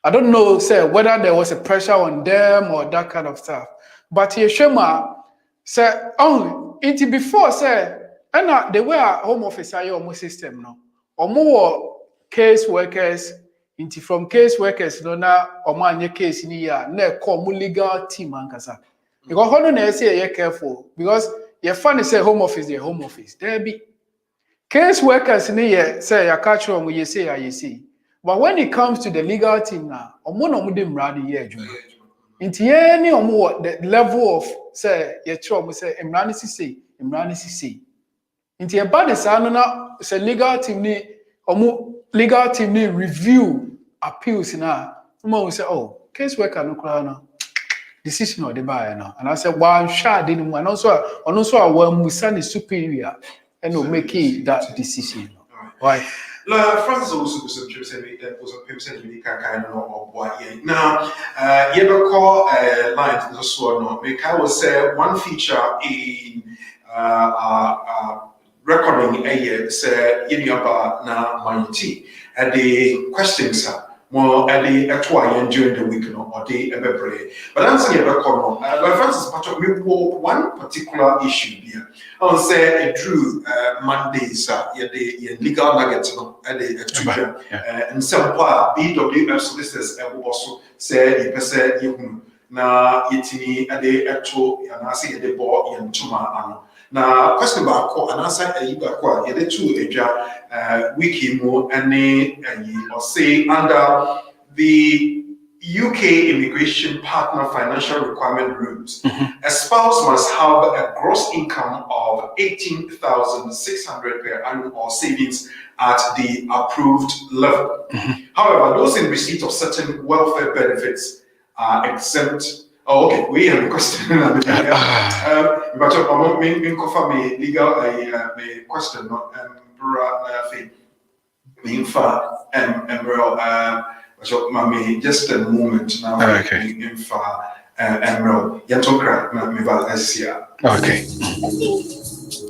[SPEAKER 6] I don't know, say, whether there was a pressure on them or that kind of stuff. But Yeshema say, it before say, and the way our home office are your system no, or more case workers, into from case workers no na or man case in here, ne call legal team and kasa. Because how do say you're careful? Because your funny say home office, your home office. There be case workers in here say you catch on you say. But when it comes to the legal team now, them ready here. Into any or more the level of say your chum say Imranisi. Into a bad sanona say legal team ni legal team ni review appeals now. Someone say, case worker no crana decision or the buyer now. And I said, one shot didn't and also I will Musani superior and will make it that decision. Why?
[SPEAKER 3] Francis Owusu Bosompem said we can kind of boy. Now, you ever call lines no so no. Because was say one feature in recording a year say in your na mighty and the questions more at the actual during the week or day ever pray. But answer your record but Francis Patrick we one particular issue here. I will say drew Mondays the legal nuggets at the and some BWF solicitors also say the person you na yitini at the actual and I see the ball in Chuma. Now, question about call and answer a Yibaqua, the two wiki more and or say under the UK Immigration Partner Financial Requirement Rules, a spouse must have a gross income of 18,600 per annum or savings at the approved level. However, those in receipt of certain welfare benefits are exempt. Oh, okay. We have a question. But I'm me legal a question. Not me so mami just a moment now.
[SPEAKER 6] Okay.
[SPEAKER 3] Emerald. Yantokra me Asia.
[SPEAKER 6] Okay.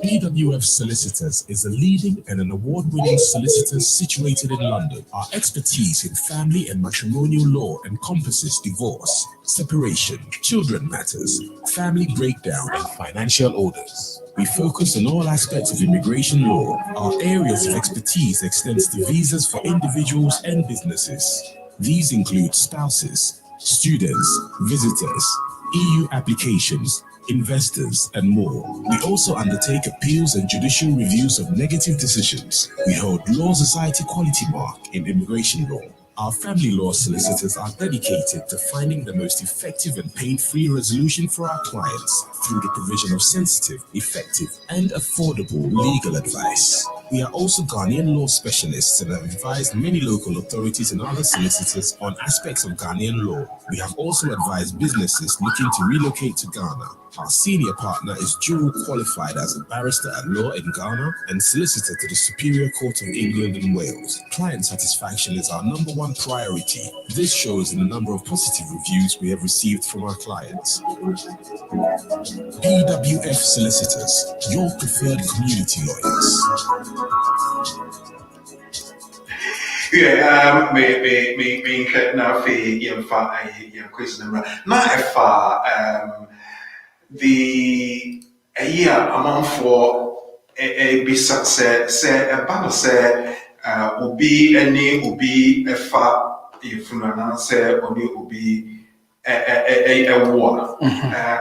[SPEAKER 4] BWF Solicitors is a leading and an award-winning solicitor situated in London. Our expertise in family and matrimonial law encompasses divorce, separation, children matters, family breakdown, and financial orders. We focus on all aspects of immigration law. Our areas of expertise extends to visas for individuals and businesses. These include spouses, students, visitors, EU applications, investors, and more. We also undertake appeals and judicial reviews of negative decisions. We hold Law Society Quality Mark in immigration law. Our family law solicitors are dedicated to finding the most effective and pain-free resolution for our clients through the provision of sensitive, effective, and affordable legal advice. We are also Ghanaian law specialists and have advised many local authorities and other solicitors on aspects of Ghanaian law. We have also advised businesses looking to relocate to Ghana. Our senior partner is dual qualified as a barrister at law in Ghana and solicitor to the Superior Court of England and Wales. Client satisfaction is our number one priority. This shows in the number of positive reviews we have received from our clients. BWF Solicitors, your preferred community lawyers.
[SPEAKER 3] Yeah, me now for question number. Now if the a year amount for a be success, say a banner say, Obi, any Obi, a far, if you say, Obi, a war,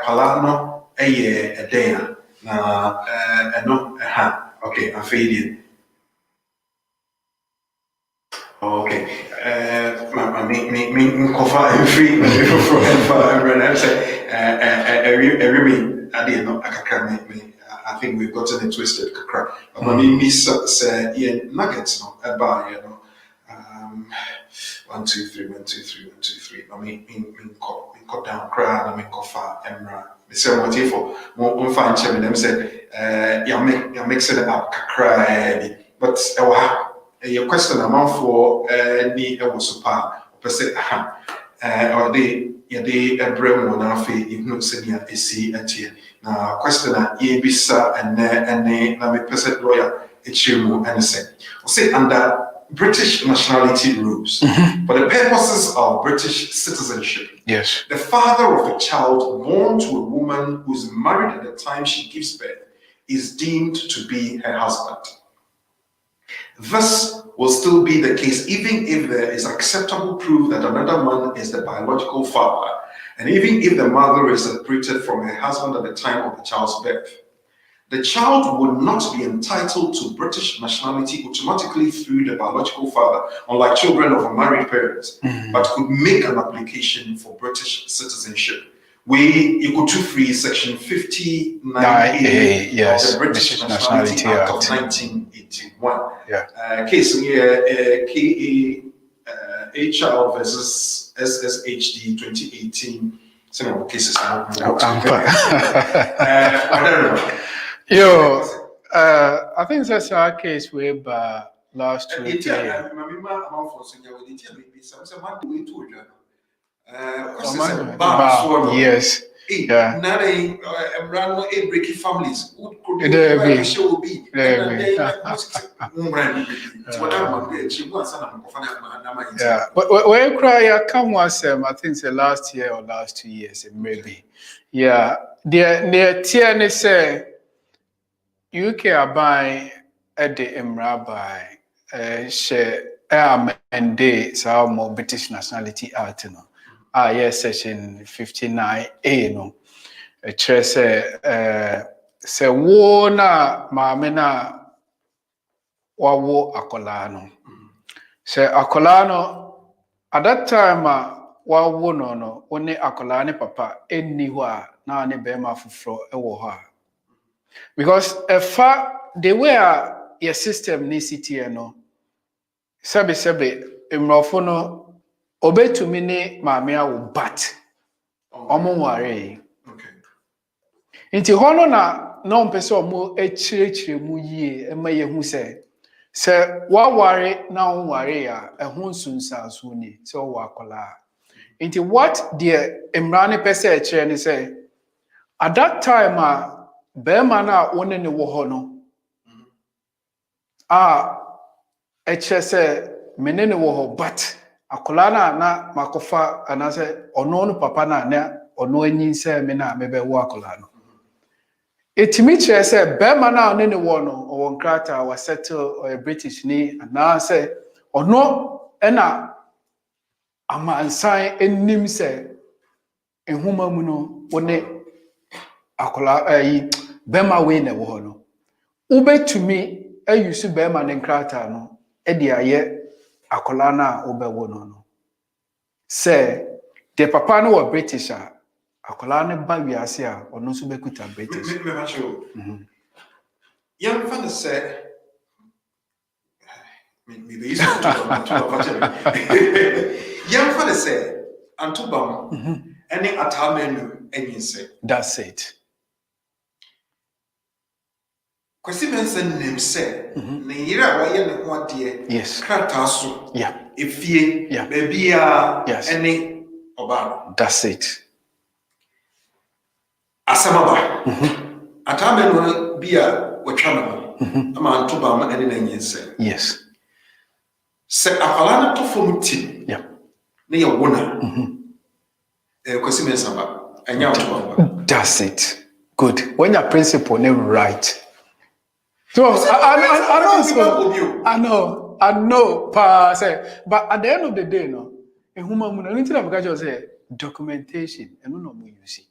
[SPEAKER 3] Palano, a year, a day, no, okay, I faded. Okay. Me cover free for and say I didn't know I think we've gotten it twisted. But me say yeah nuggets no about you know 1 2 3 1 2 3 1 2 3. I mean cut down cry I mean cover emra. Me say what if more find them them say yeah mixing it up cry but your question amount for ni Owusu pa person or they a brem one afi if not senior AC atie na question ye bisa and na me person lawyer echimu and say under British nationality rules for the purposes of British citizenship.
[SPEAKER 6] Yes.
[SPEAKER 3] The father of a child born to a woman who is married at the time she gives birth is deemed to be her husband. This will still be the case even if there is acceptable proof that another man is the biological father, and even if the mother is separated from her husband at the time of the child's birth. The child will not be entitled to British nationality automatically through the biological father, unlike children of married parents, but could make an application for British citizenship. We equal to free section 59A
[SPEAKER 6] yes,
[SPEAKER 3] of the British Nationality Act of 1981.
[SPEAKER 6] Yeah.
[SPEAKER 3] Case here, A child versus SSHD 2018. Some of the cases are
[SPEAKER 6] Yo, I think that's our case way by last 2 years. Yes. Yeah.
[SPEAKER 3] Families.
[SPEAKER 6] Yeah. But when cry come once, I think the last year or last 2 years, maybe. Yeah. The tier say UK are buying at the Emra by share and day so more British Nationality Act no. Yes, section 59A no. A chair say wo na maame na wawo akola no. Say akola no at that time wawo no one akola ne papa enni ho a na ne be ma fufro ewo ho a. Because the way your system needs it here no sebe emrofo no obetumi ne maame awo bat omo ware
[SPEAKER 3] Okay.
[SPEAKER 6] Nti hono na mpese omo echirechire mu yie ema ye hu se waware na ware ya ehun sunsanso ni se wo akola. Nti what the emrane pese echire ni say at that time Bema na one ne wo ho no eche se menene wo ho but akola na makofa anase ono no papa na ono anyin se me na mebe wo akola no etimi che se bema na one ne wo no o nkrata wa settle or British ni na se ono na amansan enim se ehuma mu no one akola bema we na wo no ubetumi ayusu bema ne nkrata no e de aye akola na obewo no say the papa no were British akola ne ba wiase a ono so bekuta British
[SPEAKER 3] Young father said young father said Antubam any atamenu any say
[SPEAKER 6] that's it.
[SPEAKER 3] Kwesi Benson name said, Nira wa ye ne ho ade
[SPEAKER 6] Yes.
[SPEAKER 3] krata so
[SPEAKER 6] Yeah.
[SPEAKER 3] efie
[SPEAKER 6] Yeah.
[SPEAKER 3] baby a
[SPEAKER 6] Yes.
[SPEAKER 3] any oba
[SPEAKER 6] That's it.
[SPEAKER 3] asamaba atame no bia wotwa no ama Antoba ma ene na nyinse
[SPEAKER 6] Yes.
[SPEAKER 3] se afala na to fom ti
[SPEAKER 6] Yeah.
[SPEAKER 3] ne ye wona Kwesi Benson ba And you
[SPEAKER 6] That's it. Good. When your principle never right. So I know, say, but at the end of the day, no, a human will say documentation and no more you see.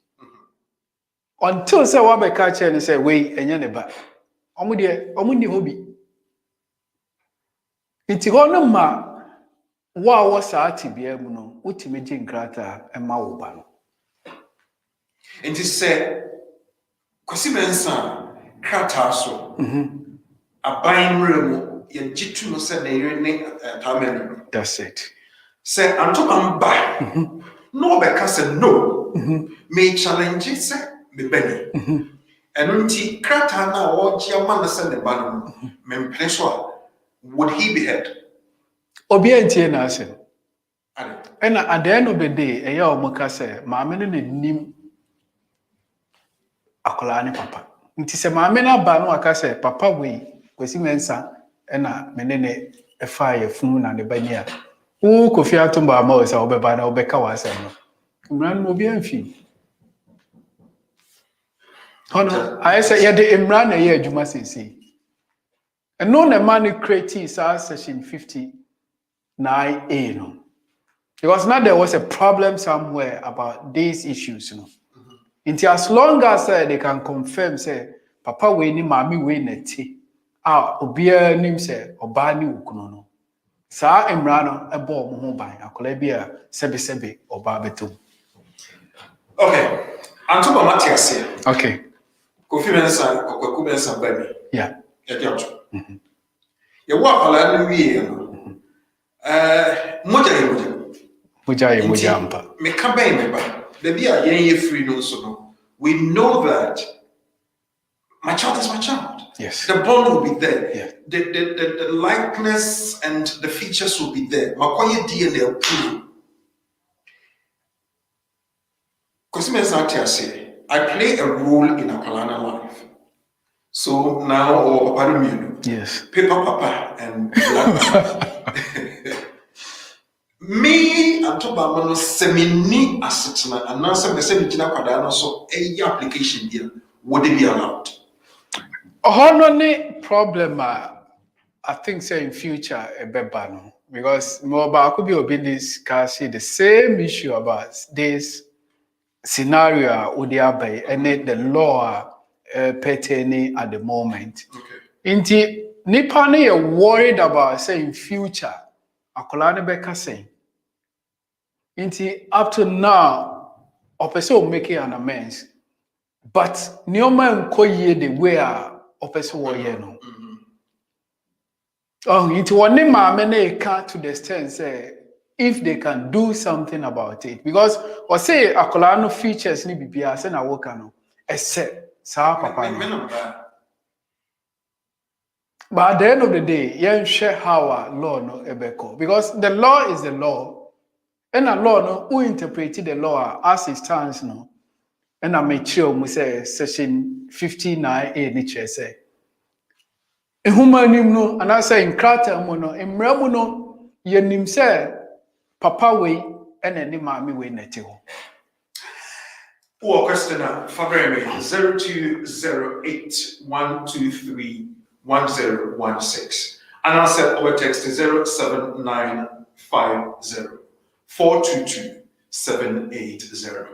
[SPEAKER 6] Until say what be catch and say, wait, and yaneba. Omundi hobby. It's one ma wa was at TBM no, ultimate grata and mauban.
[SPEAKER 3] And it said, Cosimensa, Crataso, a buying room, ye jitu no said the
[SPEAKER 6] That's it.
[SPEAKER 3] Say, I'm talking by. No, because said no. May challenge it, say, me benny. And unti Kratana or Giamana send the banner, men pleasure, would he be head?
[SPEAKER 6] Obianti Nasen. And at the end of the day, a yaw mocase, mamma nim akolani papa. It is a mamma bano acase, papa way, Quesimensa, and a menene a fire, fun and a bania. Who could fear to my mouse or bebana or becca was a man will be enfeebled. I say, yeah, the Imran a year, you must see. And no, the money creates our session 59A. No, it was not there was a problem somewhere about these issues. No, until as long as they can confirm, say, Papa, we ni mami we neti. Obia nim say, Obani ukunono. Sa Imran a bomb mobile, a colabia, sebe, or barbetu.
[SPEAKER 3] Okay, I'm talking about Matthias here.
[SPEAKER 6] Okay.
[SPEAKER 3] Confidence and Cocubensa baby.
[SPEAKER 6] Yeah.
[SPEAKER 3] You walk a lot
[SPEAKER 6] Mujampa.
[SPEAKER 3] Me campaign, the beer yen free no so. We know that my child is my child.
[SPEAKER 6] Yes.
[SPEAKER 3] The bond will be there.
[SPEAKER 6] Yeah.
[SPEAKER 3] The likeness and the features will be there. Makoye DNA pool. I play a role in a Kalana life. So now, or Papa,
[SPEAKER 6] yes,
[SPEAKER 3] paper papa and black papa. Me, I'm talking about semi asset and now some semi Jina so a application here. Would it be allowed?
[SPEAKER 6] Honor problem, I think, say in future a bebano because mobile could be obedience, see the same issue about this scenario would be and the law pertaining at the moment.
[SPEAKER 3] Okay.
[SPEAKER 6] Inti Nipani are worried about saying future. Akolane beka saying. Inti up to now, a person making an amends. But Neoma Nkoye the way a person warrior no. Oh, into one name many can't to the extent say if they can do something about it. Because or say Akolano features ni bibia say na wokano except sa papa. But at the end of the day, you share how our law no ebeko. Because the law is the law. And a law no who interpreted the law as it stands no. And I make sure we say section 59A niche say. A human no, and I say in Krata mono, in Ramuno, ye nim say papa way and any mammy way netio.
[SPEAKER 3] Or question Fabreme 0208-123-1016. And I said our text is 07950-422-780.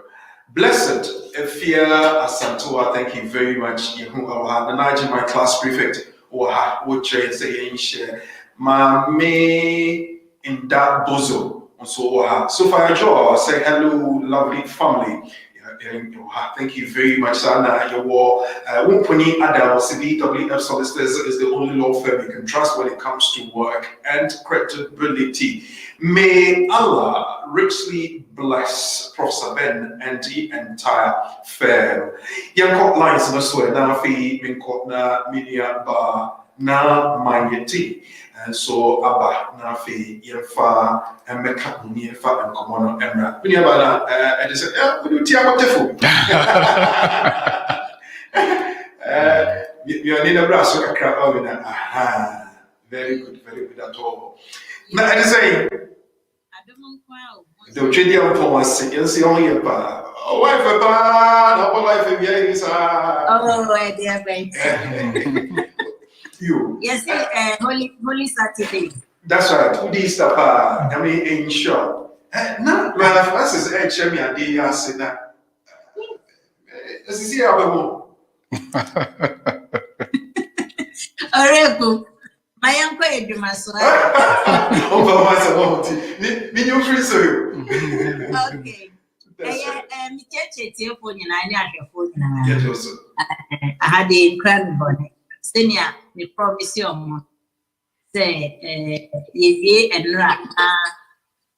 [SPEAKER 3] Blessed Efia Asantua, thank you very much. The my class prefect. What say share ma me in that bozo so far Joe say hello lovely family. Thank you very much, Sana. Your Wumpuni Adam BWF Solicitors is the only law firm you can trust when it comes to work and credibility. May Allah richly bless Professor Ben and the entire firm. Young lines in the swear now fee min kotna minia ba na manyeti. And so Abba na fi yefa and meka ni yefa and komono emra. Minia ba na and say we do tia wonderful. You need a brass or a crap over there. Aha. Very good at all. Now I say The treaty of Thomas, you see on your wife, no wife, yes,
[SPEAKER 1] Oh, dear friend.
[SPEAKER 3] You.
[SPEAKER 1] Yes, Holy Saturday.
[SPEAKER 3] That's right. 2 days, Papa. I mean, in short. Now, Francis, Chemi, and they are saying that. As you see, our home.
[SPEAKER 1] Oreku, my uncle Edumaso.
[SPEAKER 3] Over myself, me you free so.
[SPEAKER 1] Okay. Me cheche tie phone na anya hwe phone na.
[SPEAKER 3] Get also.
[SPEAKER 1] I had a incredible senior me promise you say ye enra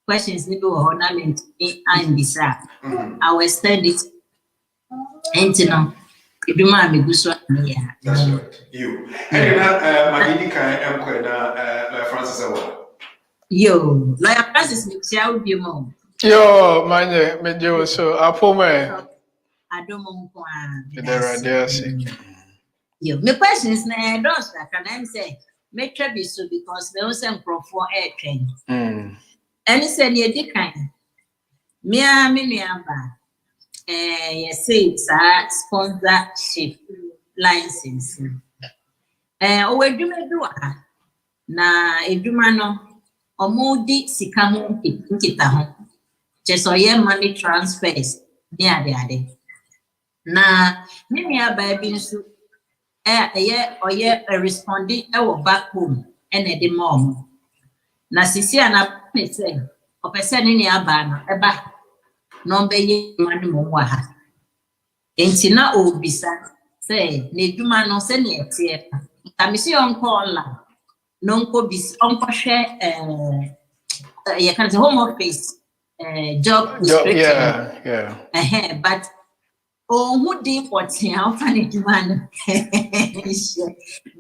[SPEAKER 1] questions ni be ornament and bisa. I will send it. Entino. Eduma me guso ya.
[SPEAKER 3] That's right. You. And Magidi can like Francis Owusu.
[SPEAKER 1] Yo, like Francis me tia obi mo.
[SPEAKER 6] Yo, manye, me jo so apome.
[SPEAKER 1] Adomo kwa.
[SPEAKER 6] There are there.
[SPEAKER 1] Yo, my questions na don't can I say make sure be so because they also for air train. And say near the kind. Me aba. Yes, it's a sponsorship license. We do na eduma no omudi sika ho nkita ho. Just money transfers ade. Na me aba bi nso responding back home and the mom. Na sisi ana say o person ni aba no eba no be ye manu mo wa ha. Enti na obisa say na eduma no se na etie. Tamisi onko la no nko bis onko hwe you can say home office job description.
[SPEAKER 6] Yeah.
[SPEAKER 1] But who did what how funny man.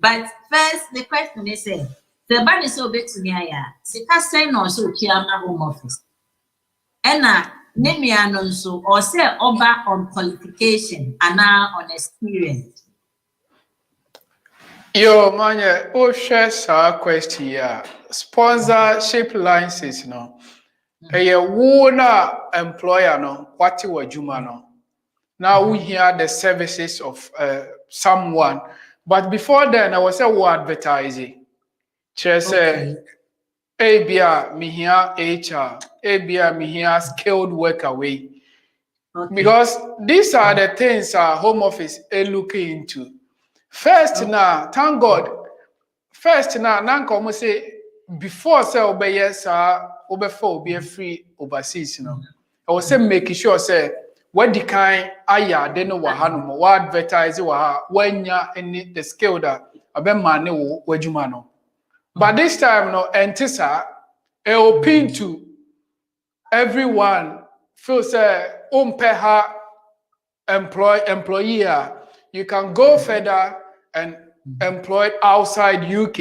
[SPEAKER 1] But first the question is the ban is so big to me aya. Sika sign on so chairman home office. Ena name anonso or say over on qualification and now on experience.
[SPEAKER 6] Yo, manye, o share sa question ya. Sponsorship license no. Eye wo na employer no, wati wajuma no. Now we hear the services of someone, but before then I was a word advertising. Say, ABR me here HR, ABR me here skilled worker way. Because these are the things our home office is looking into. First now, thank God. First now, nanko say before say obey yes, obey be free overseas. You know, I was say making sure say what the kind aya they know what hanumo what advertise when ya any the skill that abe mane wo wajuma no. But this time no entisa open to everyone feel say umpeha employee you can go further and employed outside UK.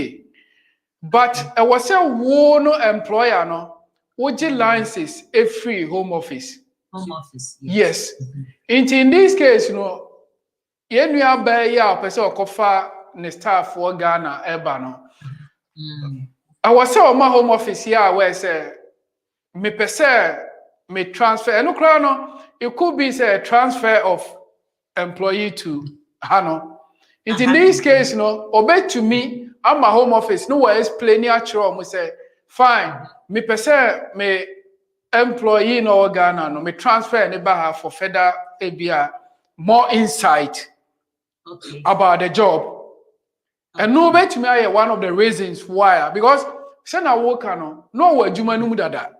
[SPEAKER 6] But I was a one employer no would licenses a free home office.
[SPEAKER 1] Home office.
[SPEAKER 6] Yes. In this case, you know, you have a person kofa ne staff for Ghana eba no. I was on my home office here where say me pese me transfer and no it could be say transfer of employee to Hano. In this case, you know, obey to me, I'm my home office. No way explain actual. We say, fine, me pese me employee no Ghana no me transfer any baha for further ABR more insight about the job. And no bet to me one of the reasons why because send a worker no way juma no dada.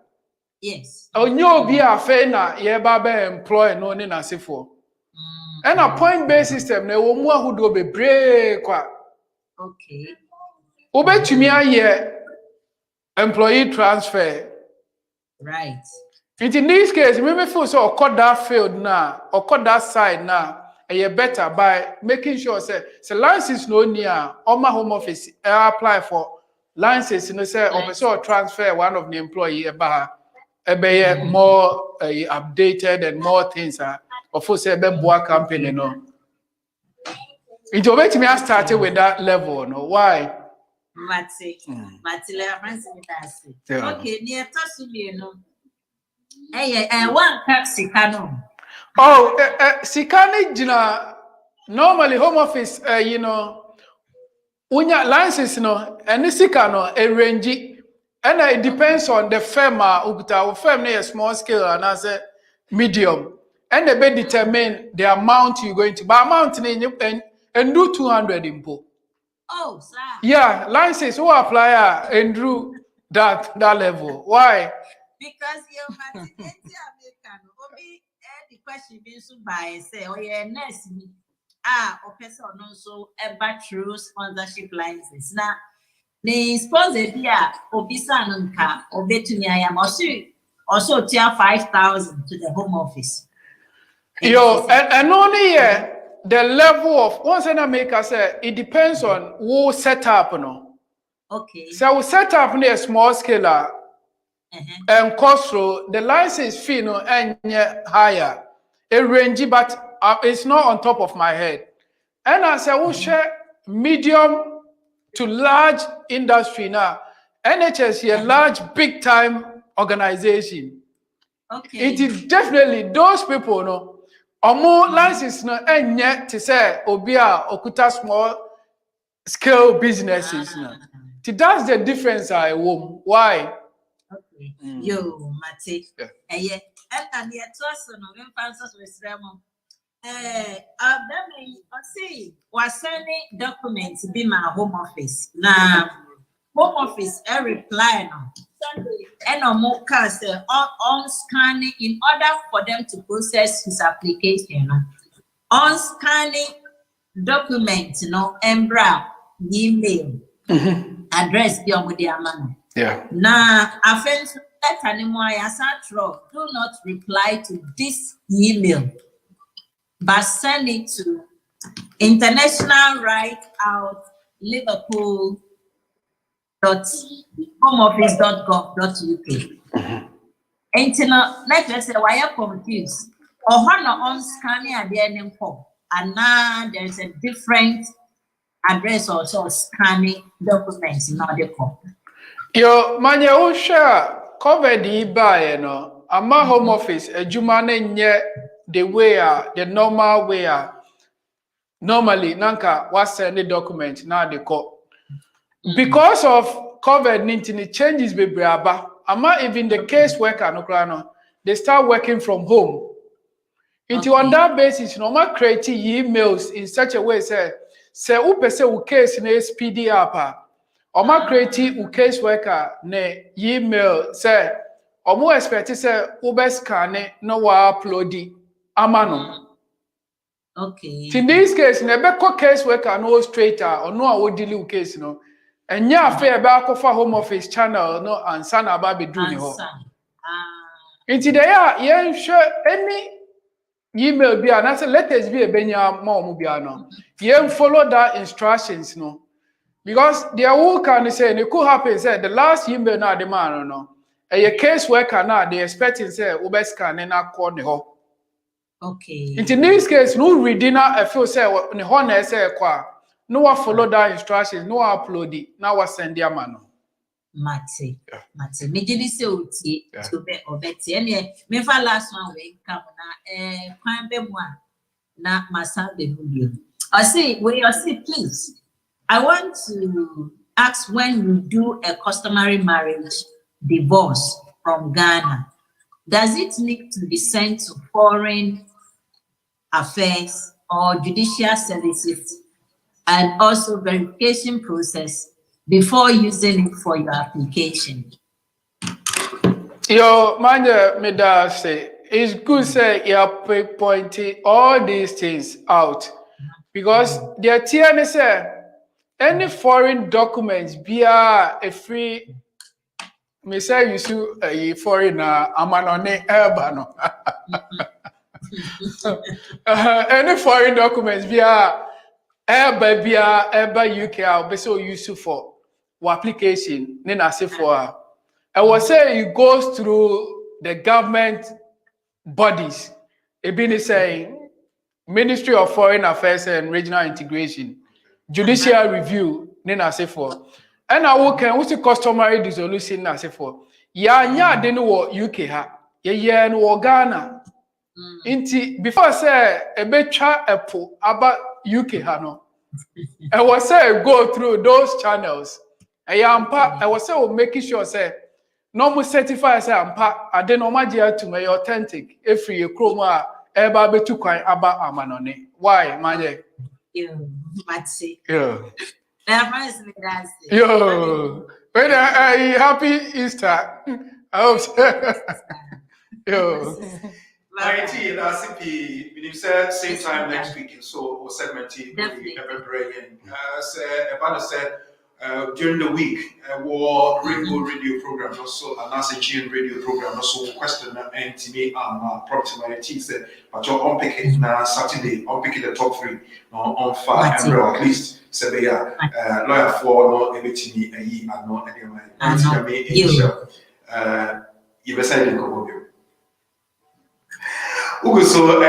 [SPEAKER 1] Yes.
[SPEAKER 6] Oh no be a fair na ye ba employ no ni na sefo. And a point-based system, ne wo mu ahudo bebre kwa.
[SPEAKER 1] Okay.
[SPEAKER 6] Obetumi aye employee transfer.
[SPEAKER 1] Right.
[SPEAKER 6] In this case, me feel so cut that field now, or cut that side now, better by making sure say license no near on my home office apply for license, you know, say or transfer one of the employee more updated and more things of course say boa company no. It already me started with that level, no? Why?
[SPEAKER 7] Mate. Matila Francis Midasi.
[SPEAKER 6] Yeah.
[SPEAKER 7] Okay, near Tasubi, no. Hey, one cup Sicano.
[SPEAKER 6] Oh, Sikani Jina, normally home office, you know, unya license no, and Sikano, a range, and it depends on the firm, Ukuta, firm near small scale, and as a medium, and they be determine the amount you're going to, but amount and do 200 impo.
[SPEAKER 7] Oh, sir.
[SPEAKER 6] Yeah, license who apply and do that level. Why?
[SPEAKER 7] Because you're American. Obi, the question being so by say, oh, yeah, nurse me. Or person also ever through sponsorship license. Now, the sponsor here, Obisa Nunka, Obetuni, I am also tier 5,000 to the home office.
[SPEAKER 6] Yo, and only the level of once I make us say it depends on who set up, no.
[SPEAKER 7] Okay.
[SPEAKER 6] So we set up near small scale and cost through the license fee no and higher. It range, but it's not on top of my head. And as I will share medium to large industry now, NHS here large big time organization.
[SPEAKER 7] Okay.
[SPEAKER 6] It is definitely those people no. Omo license no enye to say obia okuta small scale businesses no. That's the difference I won. Why?
[SPEAKER 7] Okay. Yo, Mate.
[SPEAKER 6] Yeah.
[SPEAKER 7] Yeah. And the trust no when Francis was Remo. See, was sending documents be my home office. Now, home office a reply now. And more cars on scanning in order for them to process his application. On scanning documents, embra, email, address,
[SPEAKER 6] Yeah.
[SPEAKER 7] Now, offense let anymore do not reply to this email, but send it to International Right Out Liverpool homeoffice.gov.uk. Until let us say why are confused or on scanning at the end and now there is a different address also scanning documents in order for.
[SPEAKER 6] Yo, manya wo share COVID by no. Ama home office ejuma na nye the way the normal way normally nanka was send the document now they call. Because of COVID-19 it changes bebre aba. Ama even the case worker no they start working from home. Into on that basis, no ma create emails in such a way say upese u case na speedy up. Or ma create u case worker ne email say omo expect say ube scan no wa upload amano.
[SPEAKER 7] Okay.
[SPEAKER 6] In this case, ne be case worker no straighter or no a wo deal case no. And ya fair ba ko for home office channel no ansa na ba be do ni ho. Into there yeah sure any email be and I say let us be a benya mo bi ano. You follow that instructions no. Because there who can say it could happen say the last email na the man no. A case worker na they expecting say we scan na call the ho.
[SPEAKER 7] Okay.
[SPEAKER 6] In this case no reading na feel say ne ho na say kwa no wa follow that instructions no upload it na wa send their man.
[SPEAKER 7] Mate. Me did say oti to be obeti. Me fa last one we come na kwan be mo na masa be no. I say please. I want to ask when you do a customary marriage divorce from Ghana, does it need to be sent to foreign affairs or judicial services and also verification process before using it for your application?
[SPEAKER 6] Yo, manja me da say it's good say you pointing all these things out because the TN say any foreign documents be a free. Me say you see a foreign amanone urbano. Any foreign documents be a UK I'll be so useful for application. Then I say for I will say it goes through the government bodies. It been saying Ministry of Foreign Affairs and Regional Integration, judicial review. Then I say for And I work and what's the customary dissolution as for ya didn't wo UK ha ye no Ghana. Inti before say a betcha apple about UK ha no. I was say go through those channels. I was say making sure say no more certify say ampa ade no magia to me authentic every chroma eba betu kwan aba amanone. Why manje?
[SPEAKER 7] Yo, Matsi.
[SPEAKER 6] Yo.
[SPEAKER 7] Yo,
[SPEAKER 6] When happy Easter. I hope so. Yo.
[SPEAKER 3] 19 RCP, we say same time next week, so segment every break. As Ebana said, during the week, war Rainbow radio program, also an ASEAN radio program, also question and to me, approximately Tuesday, but you're on picking now Saturday, on picking the top 3 on 5 and at least. So they are lawyer for no everything a year and not anyway. You decided to go with also,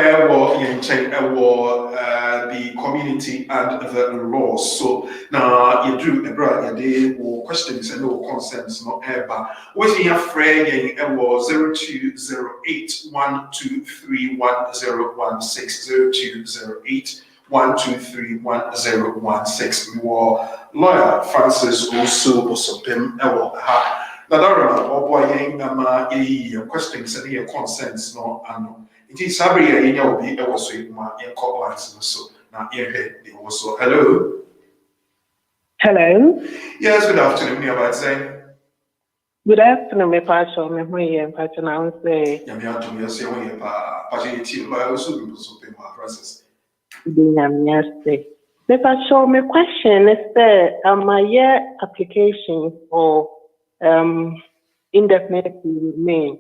[SPEAKER 3] the community and the laws. So now you do questions and no concerns, no ever. What we have frame was 0208-123-1016, 0208-123-1016. We were lawyer Francis Owusu Bosompem Now, questions and your concerns, no, and it is Sabria in your be also in my lines so now here also. Hello.
[SPEAKER 8] Hello.
[SPEAKER 3] Yes, good afternoon. Me about saying.
[SPEAKER 8] Good afternoon, my pastor. Me here, pastor. Now say.
[SPEAKER 3] Yamia to me say we pa pastor by also be so pay my process.
[SPEAKER 8] Yamia say. My pastor, my question is my year application for indefinite remain.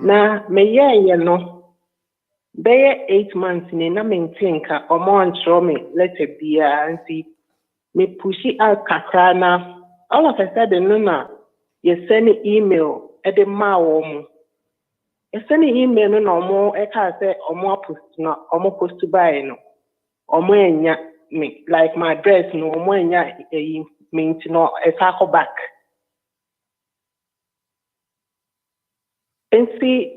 [SPEAKER 8] Now, my year, you know. Be 8 months in na maintain ka omo antro me letter bia anti me push it out kakra na all of a sudden no na you send email e de ma wo mu e send email no na omo e ka say omo post na omo post by no omo enya me like my address no omo enya mean no e ka go back and see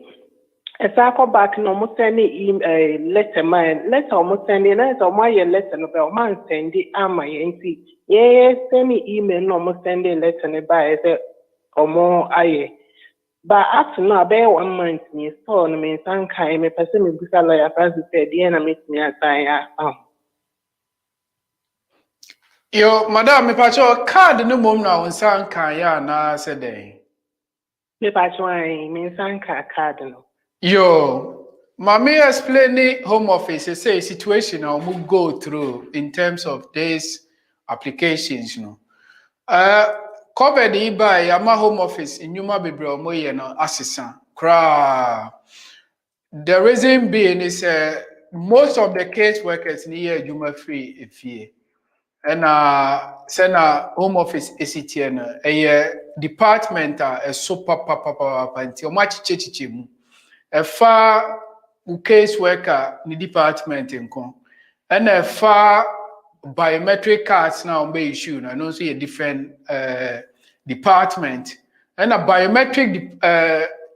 [SPEAKER 8] if I go back, no more send letter, letter almost sending letter, or my letter, no man send it, am I? And see, yes, send me email, no more sending letter, and by or more aye. But after now, bear 1 month, me so, no means some kind, me person me bisa lawyer, Francis said, the enemy me as I am.
[SPEAKER 6] Yo, madam, me pacho card no mom na unsan kaya na sede.
[SPEAKER 8] Me pacho I mean some card no.
[SPEAKER 6] Yo, Mami explaining home office say situation I will go through in terms of these applications, you know. COVID by Yama home office in Yuma Bibro Moye no assistant. Cra. The reason being is most of the case workers near Yuma free if ye. And send a home office ACTN a department a super papa until much chichimu. A far case worker in the department in con and a far biometric cards now be issued and also a different department and a biometric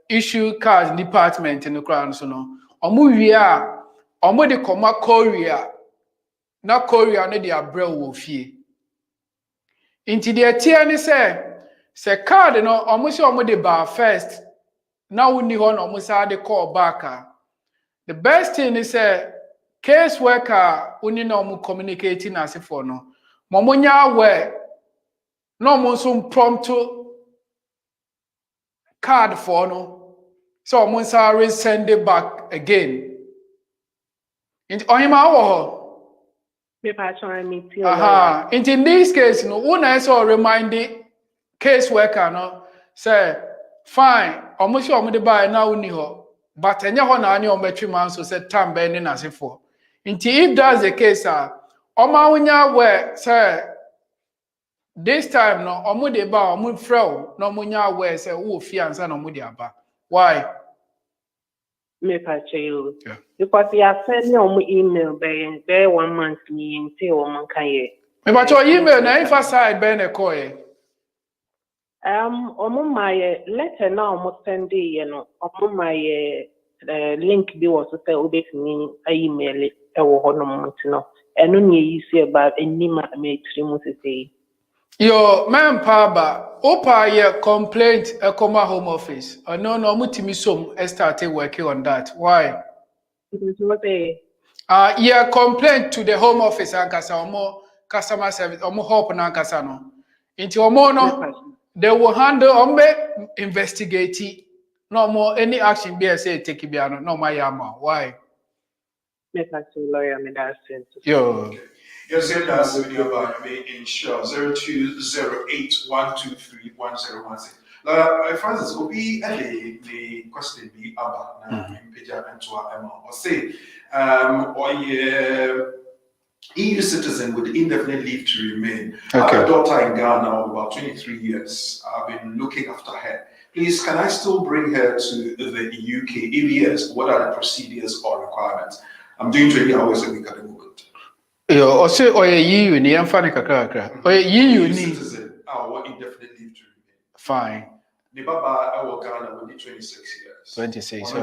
[SPEAKER 6] issue cards department in the crown so no omu de koma Korea na Korea no de abrel wo fie inti de tie ni say card no omu de bar first. Now we need on almost the call back. The best thing is case worker we need no communicating as if for no. Momonya where no mo some prompt card for no. So almost send it back again. Into ohima wo. In this case, no one is all reminding case worker no say fine, almost you want to buy now ni ho, but any ho na any ometri man so said time bending as for. If that's the case, oma unya where say this time no omu de ba omu frel no munya where say wo fiansa no mu de aba. Why?
[SPEAKER 8] Me pacho. Because you have sent me on email by 1 month me until one can ye.
[SPEAKER 6] Me pacho email na emphasize ben e koye.
[SPEAKER 8] Omo my letter now almost send omo my link bi was say obetumi email e wo hono no eno ne yi see about enima me trimu say
[SPEAKER 6] Yo, man, Paba, Opa, ye complaint a comma home office. No, mutimi som started working on that. Why? Yeah, complaint to the home office and kasa more customer service, more hope na kasa no. Into omo no, they will handle investigate. No more any action be say take it no my yama. Why?
[SPEAKER 8] Lawyer me that sense.
[SPEAKER 6] Yo.
[SPEAKER 3] Yes, that's the video about me insure 0208-123-1016. Francis, will be the question be about Pija and to Emma or say, EU citizen with indefinite leave to remain. I have a daughter in Ghana of about 23 years. I've been looking after her. Please, can I still bring her to the UK? If yes, what are the procedures or requirements? I'm doing 20 hours a week at the moment.
[SPEAKER 6] Yo, also, EU ni amfani kakra. EU ni
[SPEAKER 3] citizen. What indefinite leave to remain?
[SPEAKER 6] Fine.
[SPEAKER 3] The Baba I work Ghana will be 26 years.
[SPEAKER 6] 26.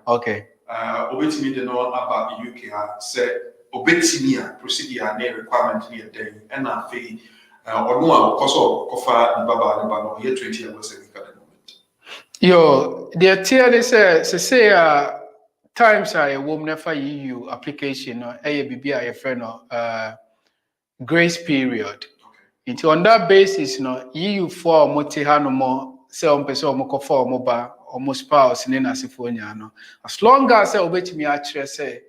[SPEAKER 6] Okay.
[SPEAKER 3] Obetimi de no about UK say obetimi procedure na requirement ni den and na fe onu a koso kofa the Baba no here 20 hours a week at the moment.
[SPEAKER 6] Yo, the theory say times I won't never EU application no bibi a friend grace period. Into on that basis no EU for moti ha no more say on person o moko for moba or spouse in asifonya no as long as obetimi actually say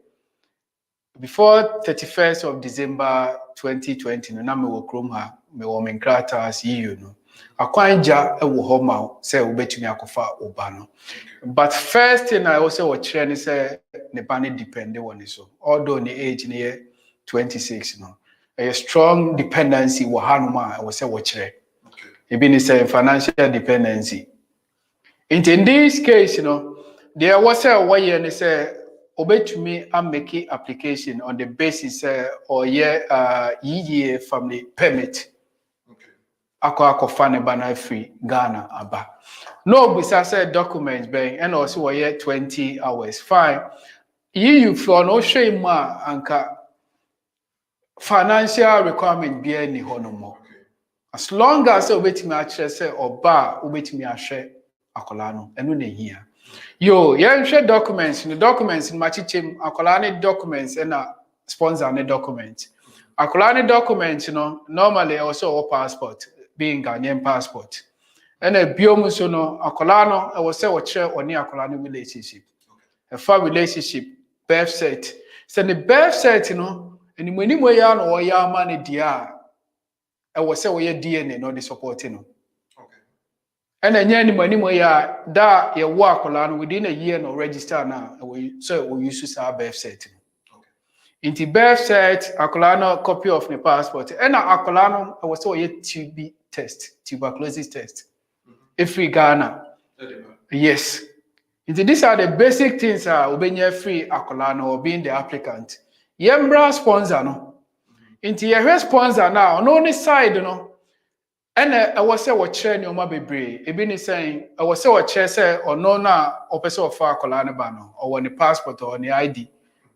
[SPEAKER 6] before 31st of December 2020 no na me wo krom ha me wo menkrata as EU no akwanja e wo ho ma say obetimi akofa oba no but first thing I also watch training say ne bani depend on it so although the age near 26 no a strong dependency wo hanuma I say watch it even say financial dependency in this case there was a way and say obetumi am make application on the basis or year family permit akwa fane bana free Ghana aba no bisa say documents ben and also 20 hours fine you for no shame ma anka financial requirement be any honomo as long as obetumi actually say oba obetumi ahwe akola no eno na hia yo share documents in machichem akola ne documents and sponsor ne document akola ne documents normally also a passport being Ghanaian passport and a biom so no akola no I was say share oni akola ne relationship a family relationship birth cert so the birth cert and when you ya no ya man dia I was say we DNA no the supporting and then any ya da ye work on within a year no register now so we use our birth cert. Into birth cert, akolano copy of the passport. And akolano I was so TB test, tuberculosis test. If we Ghana. Yes. Into these are the basic things obenya free akolano or being the applicant. Yembra sponsor no. Into your sponsor now on only side and I was say what chair ni oma bebre. Ebi ni saying I was say what chair say or no na opese of far kolana bano or on the passport or on the ID.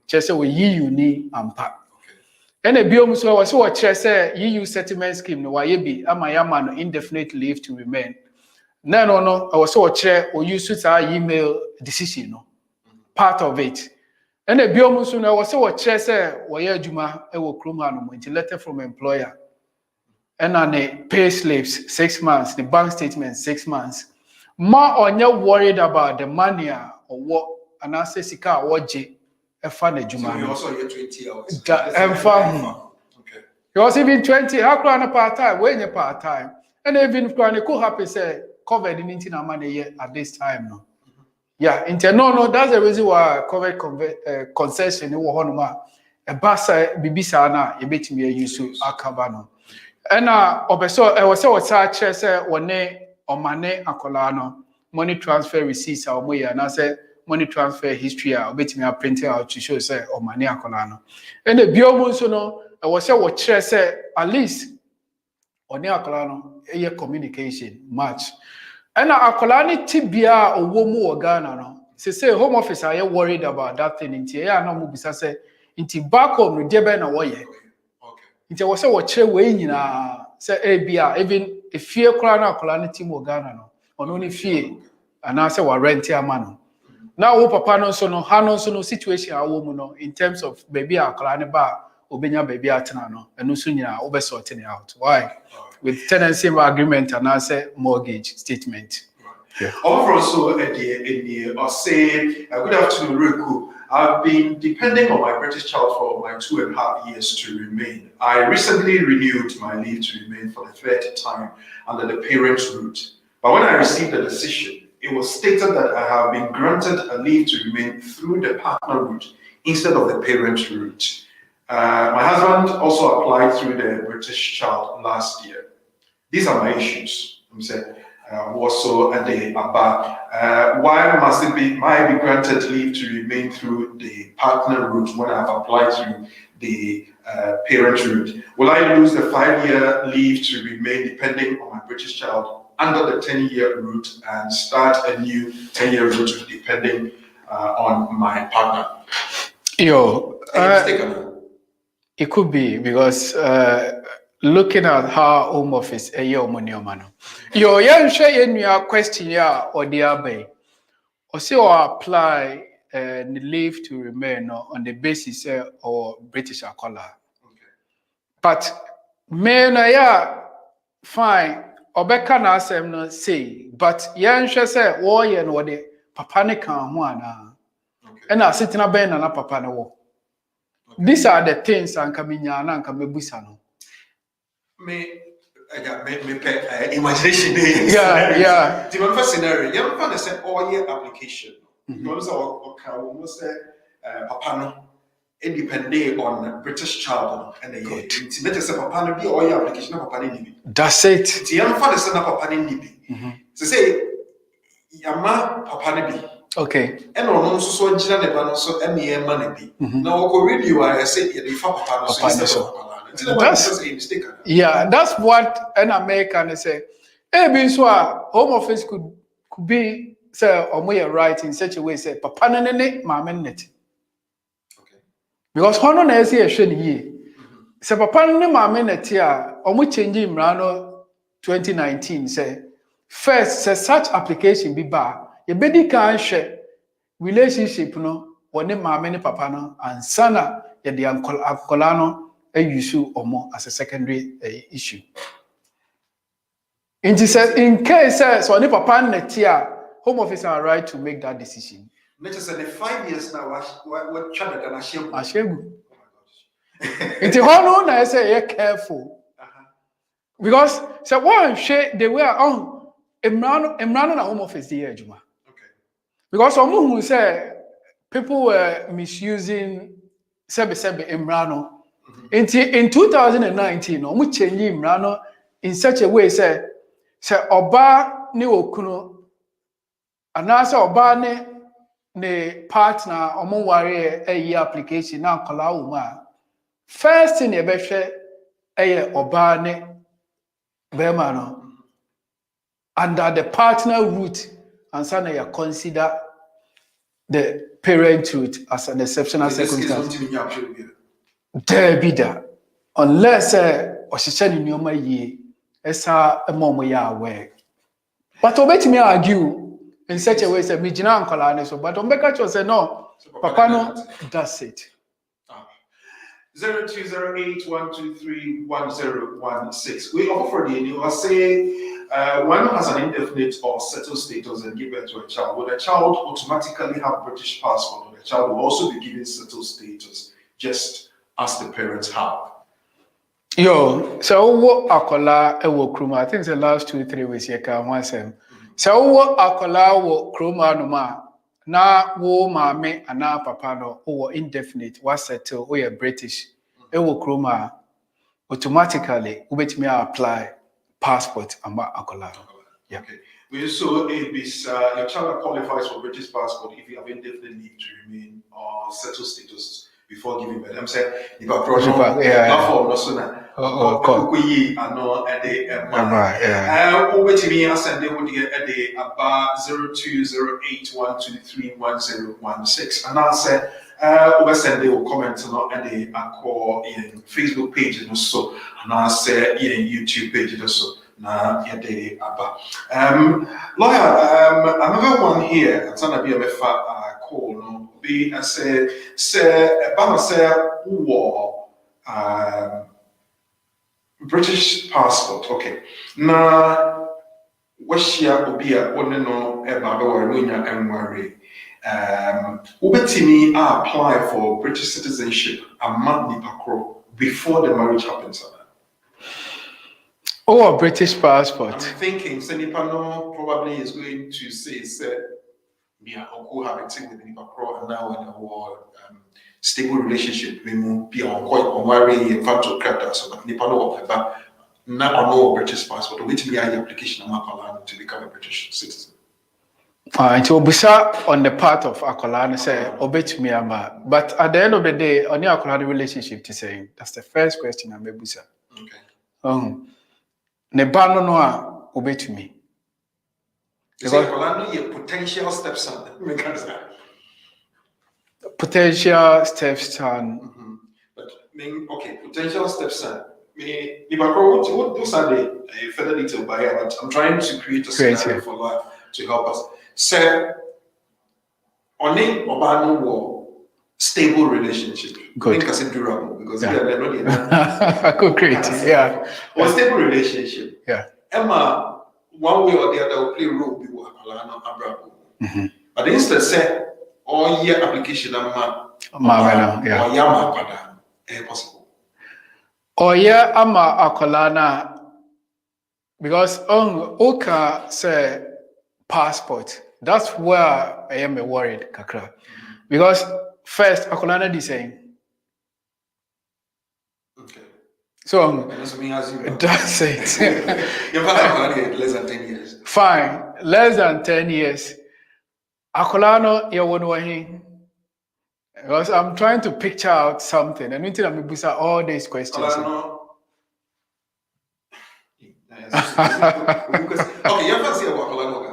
[SPEAKER 6] Chair say we EU ni ampa. And a biom so I was say what chair say EU settlement scheme no why be amayama no indefinite leave to remain. No. I was say what chair or use it our email decision part of it. And a biom so I was say what chair say why juma e wo krom ha no letter from employer. And on the pay slips 6 months, the bank statement 6 months. More on you worried about the money or what and I say sika waji a fun juma.
[SPEAKER 3] So you also get 20 hours.
[SPEAKER 6] Okay. You also even 20 how can part time when you part time. And even when could happen say COVID-19 money yet at this time no. Yeah, no, that's the reason why COVID concession in Wahonuma a basa bibisa na yebetimi use akabano. And obeso I was so such as one or money akolano money transfer receipts or moya and I said money transfer history or bet me a printing out to show say or money akolano. And the biomo so no I was so what say at least or near akolano a communication much. And akolani tibia owomu Ghana no. Say home office are you worried about that thing inti ya na mo bisa say inti back home no debe na woye.
[SPEAKER 3] Okay.
[SPEAKER 6] Inti wo say wo kire we nyina say bia even if fear kra na akolani tim Ghana no. Ono ni fear and I say wa rent ama no. Now wo papa no so no ha no so no situation awo mu no in terms of baby akolani ba obenya baby atena no eno so nyina wo be sorting out. Why? With tenancy agreement and answer mortgage statement.
[SPEAKER 3] Yeah. Also, I say, good afternoon, Riku. I've been depending on my British child for my 2.5 years to remain. I recently renewed my leave to remain for the third time under the parent route. But when I received the decision, it was stated that I have been granted a leave to remain through the partner route instead of the parent route. My husband also applied through the British child last year. These are my issues. I'm saying, also at the ABBA. Why must I be granted leave to remain through the partner route when I've applied through the parent route? Will I lose the 5-year leave to remain depending on my British child under the 10-year route and start a new 10-year route depending on my partner?
[SPEAKER 6] It could be because looking at how home office a year money man. Yo, yeah, share your question ya or the abbey. Or say or apply the leave to remain on the basis or British color.
[SPEAKER 3] Okay.
[SPEAKER 6] But men yeah fine. Obeka na asem no say, but yeah, say warrior no the papa ne kan ho ana. And I sit na ben na papa ne wo. These are the things and kaminya na nkamebusa no.
[SPEAKER 3] Me imagination.
[SPEAKER 6] Yeah.
[SPEAKER 3] The first scenario, you have to say all year application. You also almost say papa no independent on British child and the year. It's better say papa no be all year application papa ni nibi.
[SPEAKER 6] That's it.
[SPEAKER 3] You have to say na papa ni nibi. So say yama papa ni bi.
[SPEAKER 6] Okay.
[SPEAKER 3] And on so njina ne ba no so eme ma na bi. Na wo ko radio I say the papa no so
[SPEAKER 6] that's what an American say. Home office could be say or more right in such a way say papa nene mama net.
[SPEAKER 3] Okay.
[SPEAKER 6] Because hono na say a sheni ye. Say papa nene mama net here or we change imrano 2019 say first say such application be bar ye bedi kan share relationship no one mama ne papa no and sana ye the uncle no issue or more as a secondary issue. In case so any papa netia home office are right to make that decision.
[SPEAKER 3] Necessarily 5 years now. What chatted and
[SPEAKER 6] Ashegu. It's a na say careful. Because so one share they were on Emrano na home office the Juma.
[SPEAKER 3] Okay.
[SPEAKER 6] Because some who say people were misusing sebe Emrano. In 2019, we changed Imrano in such a way, say Oba ni okuno, and also Oba ne partner omo ware a application now kola uma. First thing ebe share Oba ne bemano under the partner route, and sana ya consider the parent route as an exceptional circumstance. There be that unless Oshishani Nyoma ye esa momo ya aware. But obeti me argue in such a way say Mijina and Kolane so but Ombeka say no, Papa no, that's it.
[SPEAKER 3] 0208-123-1016. We offer the new say one has an indefinite or settled status and give birth to a child. Will the child automatically have British passport, or the child will also be given settled status just as the parents have?
[SPEAKER 6] Yo, so what akola ewo kruma? I think the last 2-3 weeks here can one sem. So what akola wo kruma no ma na wo mame ana papa no wo indefinite was settle we are British. Ewo kruma automatically ubetimi apply passport amba akola.
[SPEAKER 3] Yeah. Okay. So your child qualifies for British passport if you have indefinite leave to remain or settled status before giving birth. I'm saying if a pro
[SPEAKER 6] yeah.
[SPEAKER 3] platform we are no at the over to me, I send it would get a day about 0208123116, and I said over send they will comment on a day I call in Facebook page and also, and I say in YouTube page and also. Na yede aba. Lawyer, another one here. It's gonna be a call. No, be I say Bama say war British passport. Okay. Na washia obia one no eba be wari munya enwari. Ubetimi apply for British citizenship a month nipakro before the marriage happens.
[SPEAKER 6] Oh, a British passport.
[SPEAKER 3] I'm thinking Senipano probably is going to say, we are cohabiting with Nipapro and now in a more stable relationship. We will be on quite on marrying in fact to character. So that Nipano of but not no British passport. Which me the application of Akolan to become a British citizen.
[SPEAKER 6] It will be on the part of Akolan say obey to me, but at the end of the day, on the Akolan relationship to say that's the first question I'm able to say.
[SPEAKER 3] Okay.
[SPEAKER 6] Nebano no a obetumi.
[SPEAKER 3] Because Akolano ye potential stepson.
[SPEAKER 6] Potential stepson.
[SPEAKER 3] But okay, potential stepson. What those are the further detail by here, but I'm trying to create a scenario for life to help us. Say on it Obano war stable relationship.
[SPEAKER 6] Good.
[SPEAKER 3] Because it's durable because
[SPEAKER 6] they're not concrete. Yeah.
[SPEAKER 3] Or stable relationship.
[SPEAKER 6] Yeah.
[SPEAKER 3] Emma, one way or the other will play role be what Alana Abrabo. But instead say all year application ama
[SPEAKER 6] yeah.
[SPEAKER 3] Or yama pada possible.
[SPEAKER 6] Or yeah ama akolana because Oka say passport. That's where I am worried, Kakra. Because first akolana is saying.
[SPEAKER 3] Okay.
[SPEAKER 6] So that's it.
[SPEAKER 3] Less than 10 years.
[SPEAKER 6] Fine, less than 10 years. Akolano, you won't wahi. Because I'm trying to picture out something, and until I'm able all these questions.
[SPEAKER 3] Okay, you have to say what Akolano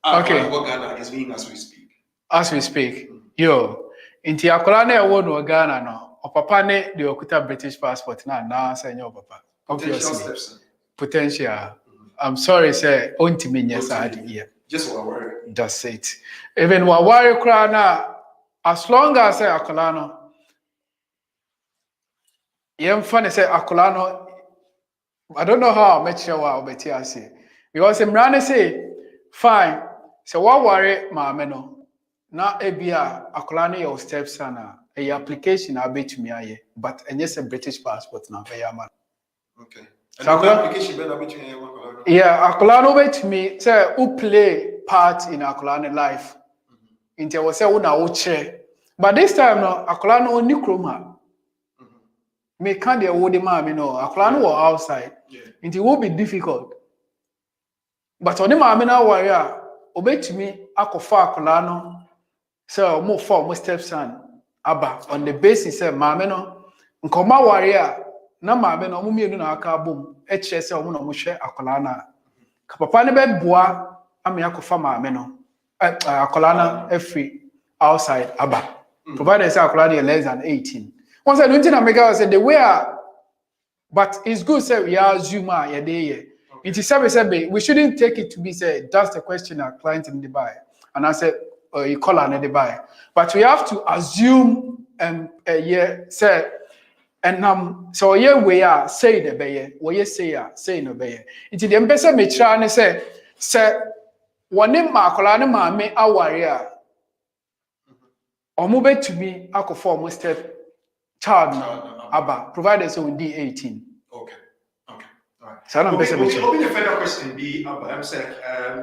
[SPEAKER 6] okay.
[SPEAKER 3] Ghana is being as we speak.
[SPEAKER 6] As we speak, yo, inti Akolano ya wonu Ghana no. O papa ne the okuta British passport na say your papa.
[SPEAKER 3] Obviously.
[SPEAKER 6] Potential. I'm sorry, say ontimi nyesa adi.
[SPEAKER 3] Just what worry.
[SPEAKER 6] That's it. Even what worry cry na as long as say Akolano. Yem funny say Akolano. I don't know how I met you or Betty say. Because him run say fine. So what worry ma no. Na ebia Akolano your stepson a application I bet me aye, but and yes a British passport now for man.
[SPEAKER 3] Okay. And so application better between
[SPEAKER 6] yeah, Akolano bet me say who play part in Akolano life. Inte was say una uche. But this time no Akolano only chroma. Me can't the old man no Akolano were outside. It will be difficult. But on the man now warrior obey me akofa Akolano. So more for my stepson Abba on the basis say maame no nkoma warrior na maame no mo mienu na aka bom e kire say omo no mo hwe akola na ka papa ne be boa ame akofa maame no akola na free outside Abba provided say akola dey less than 18 once I don't think America say the way but it's good say we assume ye dey here it is say we shouldn't take it to be say that's the question our client in the buy and I said you call another buy but we have to assume a year say and so a year we are say the bay we say no bay it the empesa me try ne say one ma kola ne ma me aware a omo betumi akofo mo step child Abba provided so we d 18.
[SPEAKER 3] Okay. All right.
[SPEAKER 6] So I'm
[SPEAKER 3] okay, the further question be Abba I'm saying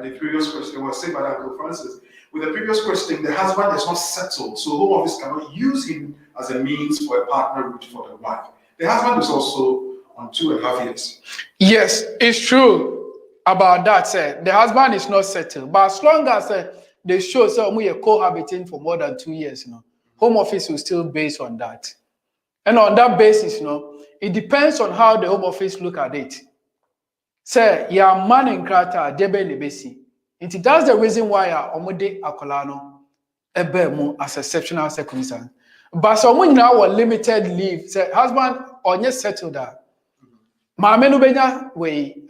[SPEAKER 3] the previous question was said by Uncle Francis. With the previous question, the husband is not settled, so Home Office cannot use him as a means for a partner route for the wife. The husband is also on 2.5 years.
[SPEAKER 6] Yes, it's true about that. Sir. The husband is not settled, but as long as they show we are cohabiting for more than 2 years, Home Office will still base on that. And on that basis, it depends on how the Home Office look at it. Say, ya man in krata, debe nebesi. That's the reason why omode akolano ebe as exceptional circumstance. But someone now was limited leave. Say, husband onye settled that. Maame no benya we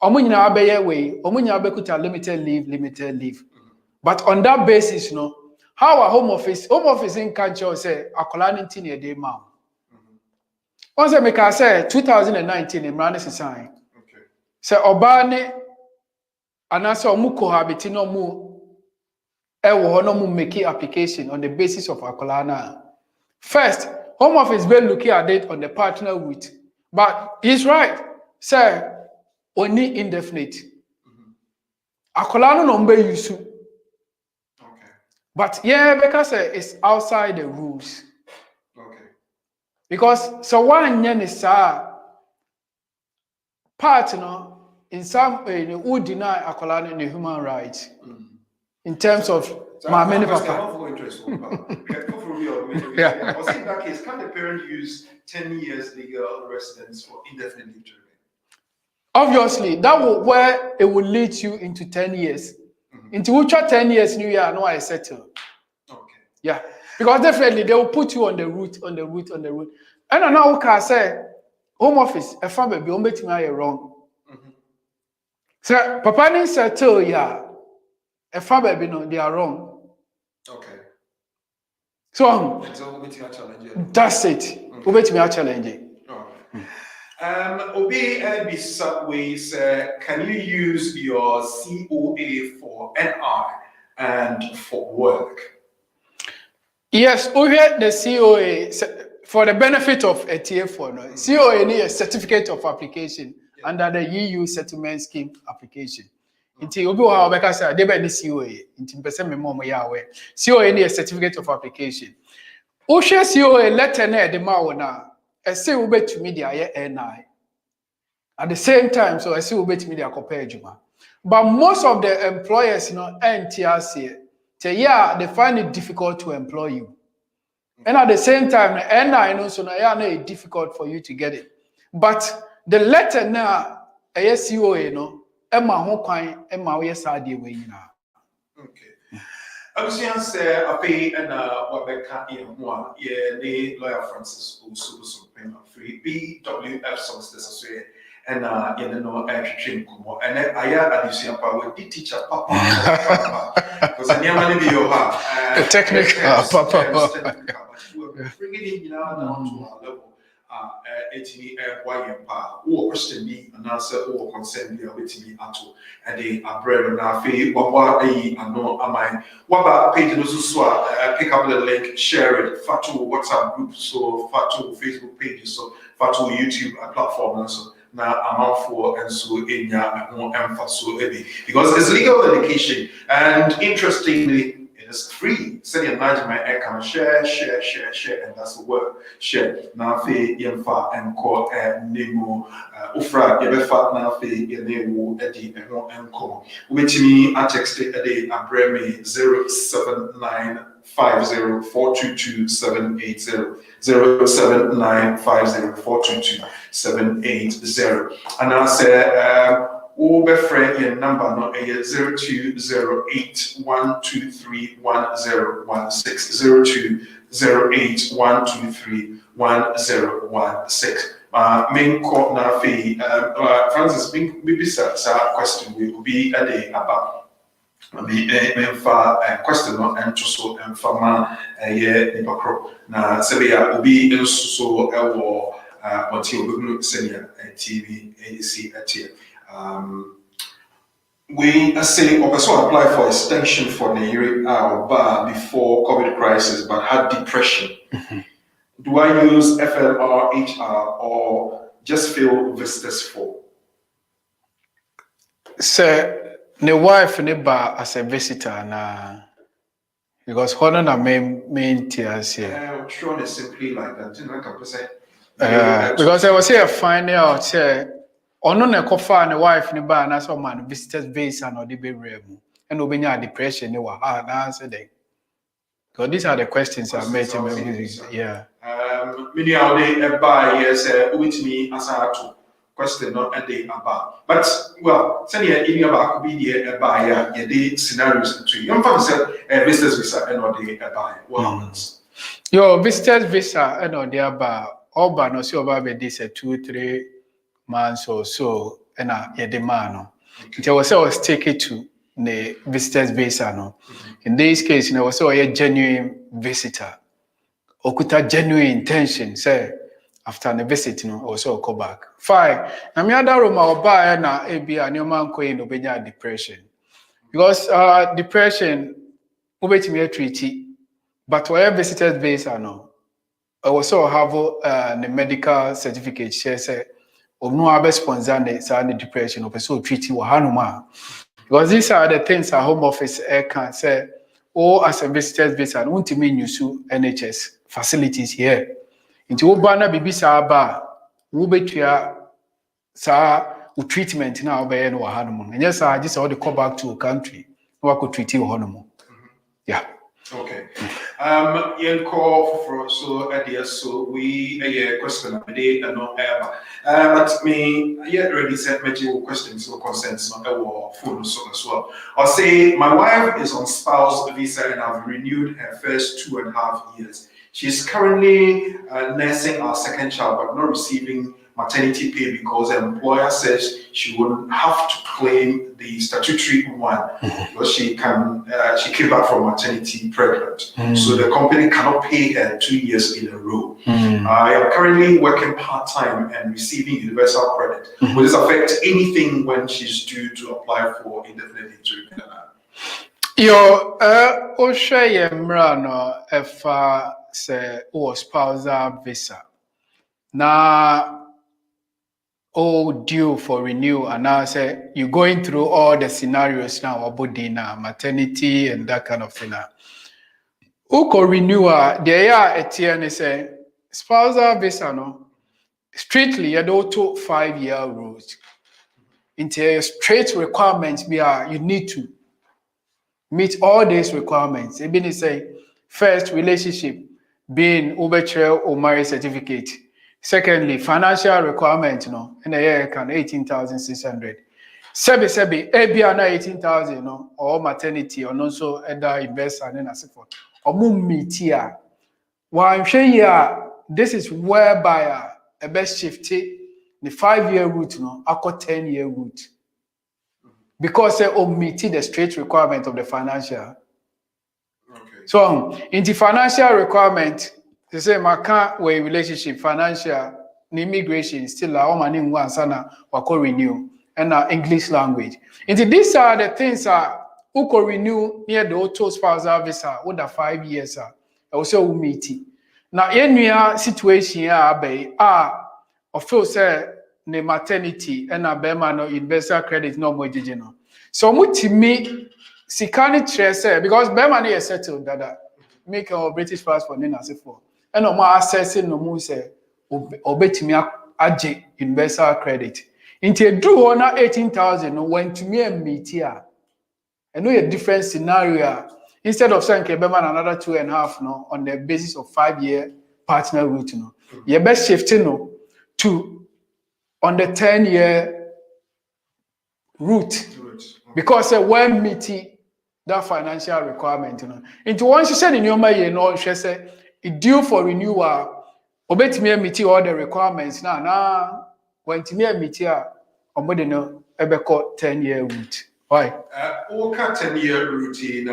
[SPEAKER 6] omunyina abeye we omunyina abekuta limited leave. But on that basis, how a home office in culture say akola nti na dey ma. Once make I say 2019 in Mrani sign. Okay. Say obane anase omu cohabit no mu ewo no mu make application on the basis of akola na. First, Home Office been looking at it on the partner route. But he's right. Say only indefinite. Akola no mbe yusu. Okay. But yeah, because it's outside the rules. Okay. Because so one yen is partner in some who deny akola in the human rights in terms of many papa.
[SPEAKER 3] Yeah. Was in that case, can the parent use 10 years legal residence for indefinite leave to remain?
[SPEAKER 6] Obviously, that will where it will lead you into 10 years. Into which 10 years new year, no, I settle. Okay. Yeah. Because definitely they will put you on the route. And I know can say Home Office, a family be making me wrong. So Papa ni settle yeah. A family no, they are wrong. Okay. So that's it. Ubeti me challenge.
[SPEAKER 3] Obi Bisa ways, can you use your COA for NI and for work?
[SPEAKER 6] Yes, we had the COA for the benefit of a TF4. COA need a certificate of application under the EU settlement scheme application. Inti obi wa obeka say dey be ni COA. Inti mpese me mo ya we. COA need a certificate of application. O share COA letter na de ma wona. I say we bet me the NI. At the same time, so I say we bet me the compare juma. But most of the employers, NTRC, they find it difficult to employ you. And at the same time, NI so now it's difficult for you to get it. But the letter now, COA, Emma Hokine, Emma Yesadi way now.
[SPEAKER 3] Okay. I was going to say, I pay and Wabeka in one, the lawyer Francis Owusu Bosompem free BWF Solstice, and train Kumo, and then I had a Lucian Power, the teacher Papa, because I never knew your heart.
[SPEAKER 6] Technical Papa.
[SPEAKER 3] Bringing him now down to our level. Or question me and answer or concern me with me at all. And they are bread and our fee, what I know am I. What about page pick up the link, share it, Fatu WhatsApp group, so Fatu Facebook pages, so Fatu YouTube platform, and so now I'm out for and so in more emphasis because it's legal education and interestingly. It's free. Send your imagine my account, share, and that's the word. Share. Now, fe yemfa and call nemo ufra yebefa now fe yenemo edi and call. Which me I texted a day a breme 07950422780 07950422780. And I said Obe friend your number no 0208-123-1016 0208-123-1016. Main court na fee Francis maybe sir question will be a day about question no and so and fama ye nipakro na sebia obi so ewo what you senior TV ADC at here. We say also apply for extension for the year bar before COVID crisis, but had depression. Do I use FLR, HR, or just fill visitors for?
[SPEAKER 6] Sir, the wife never as a visitor na because one of the main tears here.
[SPEAKER 3] Sure, it's simply like that.
[SPEAKER 6] Because I was here finding out ono na kofa na wife ni ba na so man visitors base and odi be rare mu and obenya depression ni wa ha na say dey So these are the questions I made him. Yeah.
[SPEAKER 3] Many are they by yes, with me as I to question not a day about. But well, send you in about could be by the scenarios to you. I'm said visitors visa and or the by what happens.
[SPEAKER 6] Your visitors visa and on the about all but no see over this 2-3 months or so and a demand. It was taken to the visitors visa. No. In this case, you know, was a genuine visitor. Okuta genuine intention, say, after the visit, you know, also come back. Fine. Now, me other room or buy na ebi a new man going to be depression. Because depression, ubeti me treaty, but where visitors base are no. I also have the medical certificate, say, or no other sponsor the depression, or so treaty or hanuma. Because these are the things our home office can say, or as a visitors base and won't mean you sue NHS facilities here. Into Obana Bibisa Ba, Ubetia sa treatment now by no Hanumon. And yes, I just want to come back to a country who could treat you Honomo. Yeah.
[SPEAKER 3] Okay. Yen call for so idea so we a question a day and not ever. But me yet already said many questions or consents not our phone so as well. I'll say my wife is on spouse visa and I've renewed her first 2.5 years. She's currently nursing our second child but not receiving maternity pay because the employer says she will have to claim the statutory one because she came back from maternity pregnant. So the company cannot pay her 2 years in a row. I am currently working part-time and receiving universal credit. Will this affect anything when she's due to apply for indefinite leave to remain?
[SPEAKER 6] Yo, Osha Yemrano, if say, spousal visa. Now, due for renew, and now say you're going through all the scenarios now about dinner, maternity, and that kind of thing. Uko renewer, there are a tier say spousal visa no strictly you don't 5-year rules. Into straight requirements you need to meet all these requirements. It means say first relationship being ubetre or marriage certificate. Secondly, financial requirement, in a year can 18,600. Sebi, ABR 18,000, or maternity, or also other investor and as forth. Or meetia. One this is whereby a best shifty the 5-year route, a 10-year route. Because they omit the straight requirement of the financial. Okay. So, in the financial requirement, they say my can't way relationship, financial, immigration, still our money one sana wako renew and English language. Into these are the things who could renew near the auto spousal visa with the 5 years also meet. Now in situation here of course the maternity and a bema no universal credit no more no. So much me sikani trese because bema no is settled that make our British passport in as for. And no more accessing no more say obetimi aje universal credit. Into do on 18,000 when to me and meet here. And know a different scenario. Instead of saying Kebeman another 2.5 on the basis of 5-year partner route you best shifting to on the 10-year route because when meeting that financial requirement into once you said in your mind she said it due for renewal obey me meet all the requirements now when to me meet here omode no ebeko 10-year route why
[SPEAKER 3] okay 10-year routine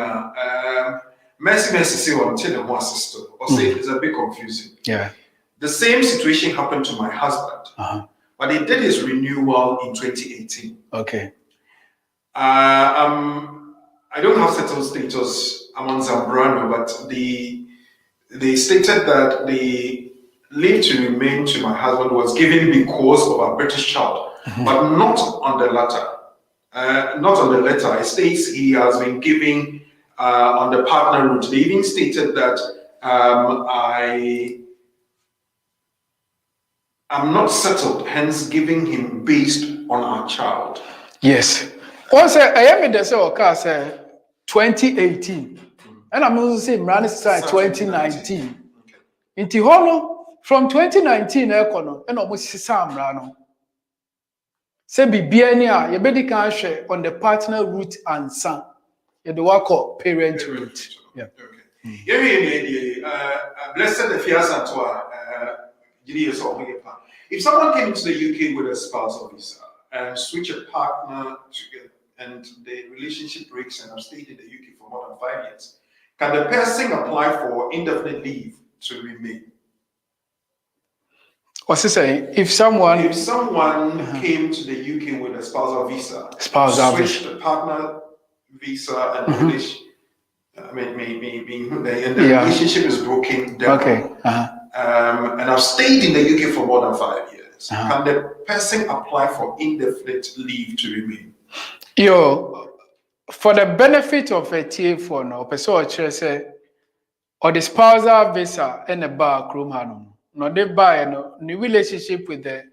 [SPEAKER 3] Messi say on the one system or say it's a bit confusing.
[SPEAKER 6] Yeah,
[SPEAKER 3] the same situation happened to my husband. But he did his renewal in 2018.
[SPEAKER 6] Okay.
[SPEAKER 3] I don't have settled status among Zambrano, but they stated that the leave to remain to my husband was given because of a British child, but not on the letter. Not on the letter. It states he has been given on the partner route. They even stated that I'm not settled, hence giving him based on our child.
[SPEAKER 6] Yes. Also, I am in the 2018. And I'm also saying Mrani started 2019. Inti hono from 2019 ekono and almost sisa Mrano. Say bibiania ye bedi kan hwe on the partner route and son. You do work parent route. Yeah.
[SPEAKER 3] Okay. Blessed the fiasa to if someone came to the UK with a spousal visa and switch a partner together and the relationship breaks and have stayed in the UK for more than 5 years, can the person apply for indefinite leave to remain?
[SPEAKER 6] What's he saying? If someone
[SPEAKER 3] came to the UK with a spousal visa,
[SPEAKER 6] switched
[SPEAKER 3] the partner visa and the relationship, relationship is broken down.
[SPEAKER 6] Okay.
[SPEAKER 3] And I've stayed in the UK for more than 5 years. Can the person apply for indefinite leave to remain?
[SPEAKER 6] For the benefit of a TF no, person say, or the spousal visa in a bar room hanum. No, they buy no relationship with the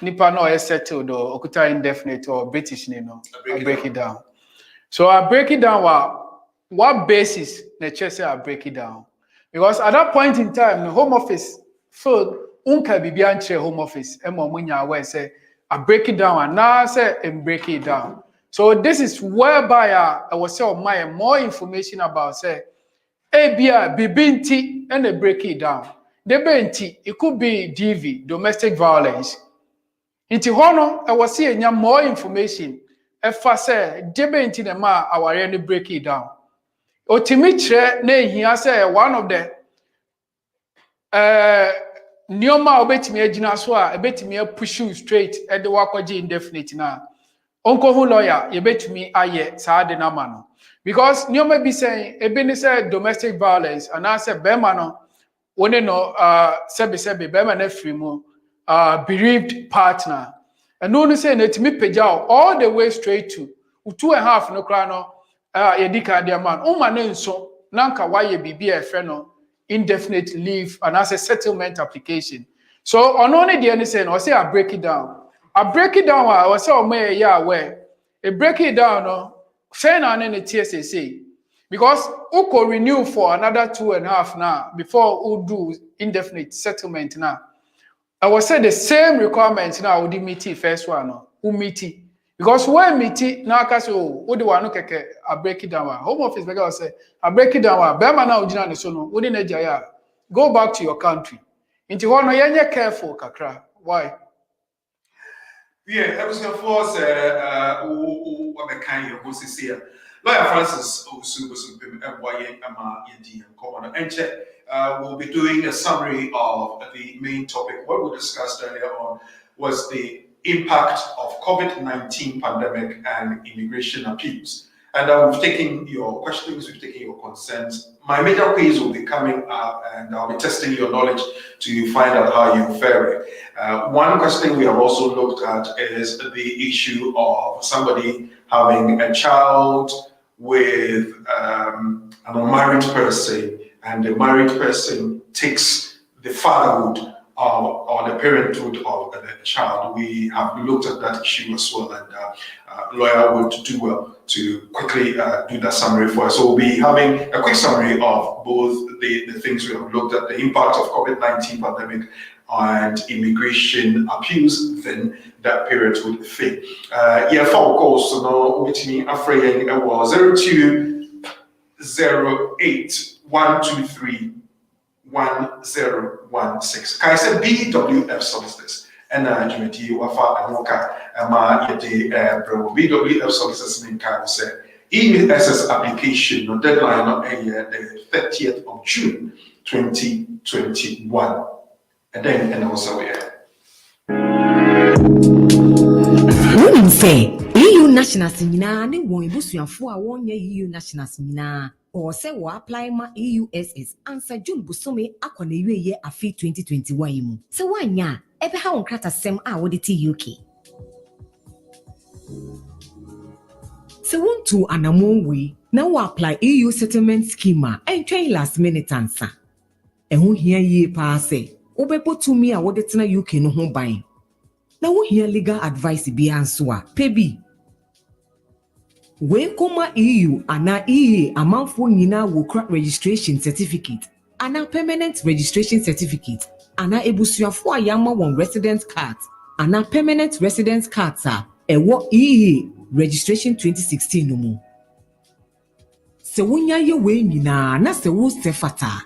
[SPEAKER 6] Nipa no is settled or okuta indefinite or British I break it down. So I break it down what basis the church say I break it down. Because at that point in time, the Home Office so unka bibi Home Office munya say I break it down and now say and break it down. So this is whereby I was say my more information about say ABI bibinti and they break it down. The benti it could be DV, domestic violence. Inti hono I was seeing more information. If I say debenti the ma our any break it down. Otimitre ne here say one of the Nioma obetimi agina so a ebetimi push you straight e de wakoje indefinite na onko hu lawyer ye betimi aye saa de na ma no because Nioma be saying ebe ni say domestic violence and I say be ma no woni no sebe be ma na free mu bereaved partner and no say na timi pagya all the way straight to 2.5 no kra no ye dika de man o ma na nso nanka waye bibia e fe no indefinite leave and as a settlement application. So on only the any saying, I say I break it down. I break it down. I say oh may where a break it down no saying on any TSA because who could renew for another 2.5 now before who do indefinite settlement now. I will say the same requirements now would meet first one no who meet it. Because when meet now cause who the one keke I break it down. Home Office because say I break it down. Bema na ujina ni so no wodi na jaya. Go back to your country. Inti hono yenye careful kakra. Why?
[SPEAKER 3] Yeah, I was going to force what the kind of was here. Lawyer Francis Owusu Bosompem we'll be doing a summary of the main topic. What we discussed earlier on was the impact of COVID-19 pandemic and immigration appeals. And we've taken your questions, we've taken your concerns. My major quiz will be coming up and I'll be testing your knowledge to find out how you're faring. One question we have also looked at is the issue of somebody having a child with an unmarried person, and the married person takes the fatherhood or the parenthood of the child. We have looked at that issue as well, and lawyer would do well to quickly do that summary for us. So we'll be having a quick summary of both the things we have looked at, the impact of COVID-19 pandemic and immigration appeals, then that parenthood thing. Yeah, for course, so now with me, afraid it was 0208 123 1016. Kai said BWF solicitors and Jimmy Wafa Amoka Ama Yete BWF solicitors in Kai said ESS application no deadline on the 30th of June 2021. And also we are.
[SPEAKER 9] Women say EU nationals nyina ne won ebusuafo a wonye EU nationals nyina or say wo apply ma EUSS answer June busome akona wieye afi 2021 mu. Se wanya ebe ha won krata sem a wo de ti UK. Se won to anamon we na wo apply EU settlement scheme and train last minute answer. Ehun hia ye pa say obepo to me a wo de tena UK no ho ban. Na wo hia legal advice bi anso a pebi We koma EU ana EA amanfo nyina wo kra registration certificate ana permanent registration certificate ana ebusuafo ayama won resident card ana permanent residence cards a ewo EA registration 2016 no mu. Se wonya ye we nyina na se wo sefata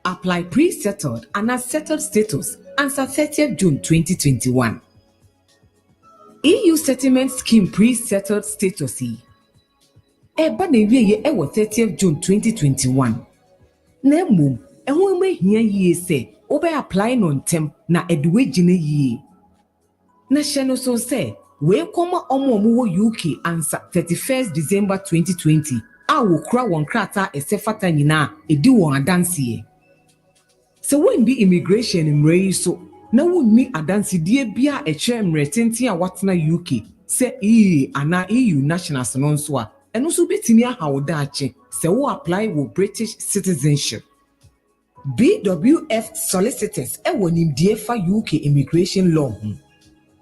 [SPEAKER 9] apply pre-settled ana settled status answer 30th June 2021. EU settlement scheme pre-settled status eba na wiye ewo 30th June 2021. Na mum ehun mahia yie se obe apply no ntem na eduwe gine yie. Na hye so se we koma omo wo UK answer 31st December 2020 a wo kra won krata esefata nyina edi won adanse. Se when be immigration mrei so na wonni adanse die bia ekyere mretenti a watena UK se ana EU nationals no nso a eno so betimi ahawda ache se wo apply wo British citizenship. BWF solicitors ewo nimdie fa UK immigration law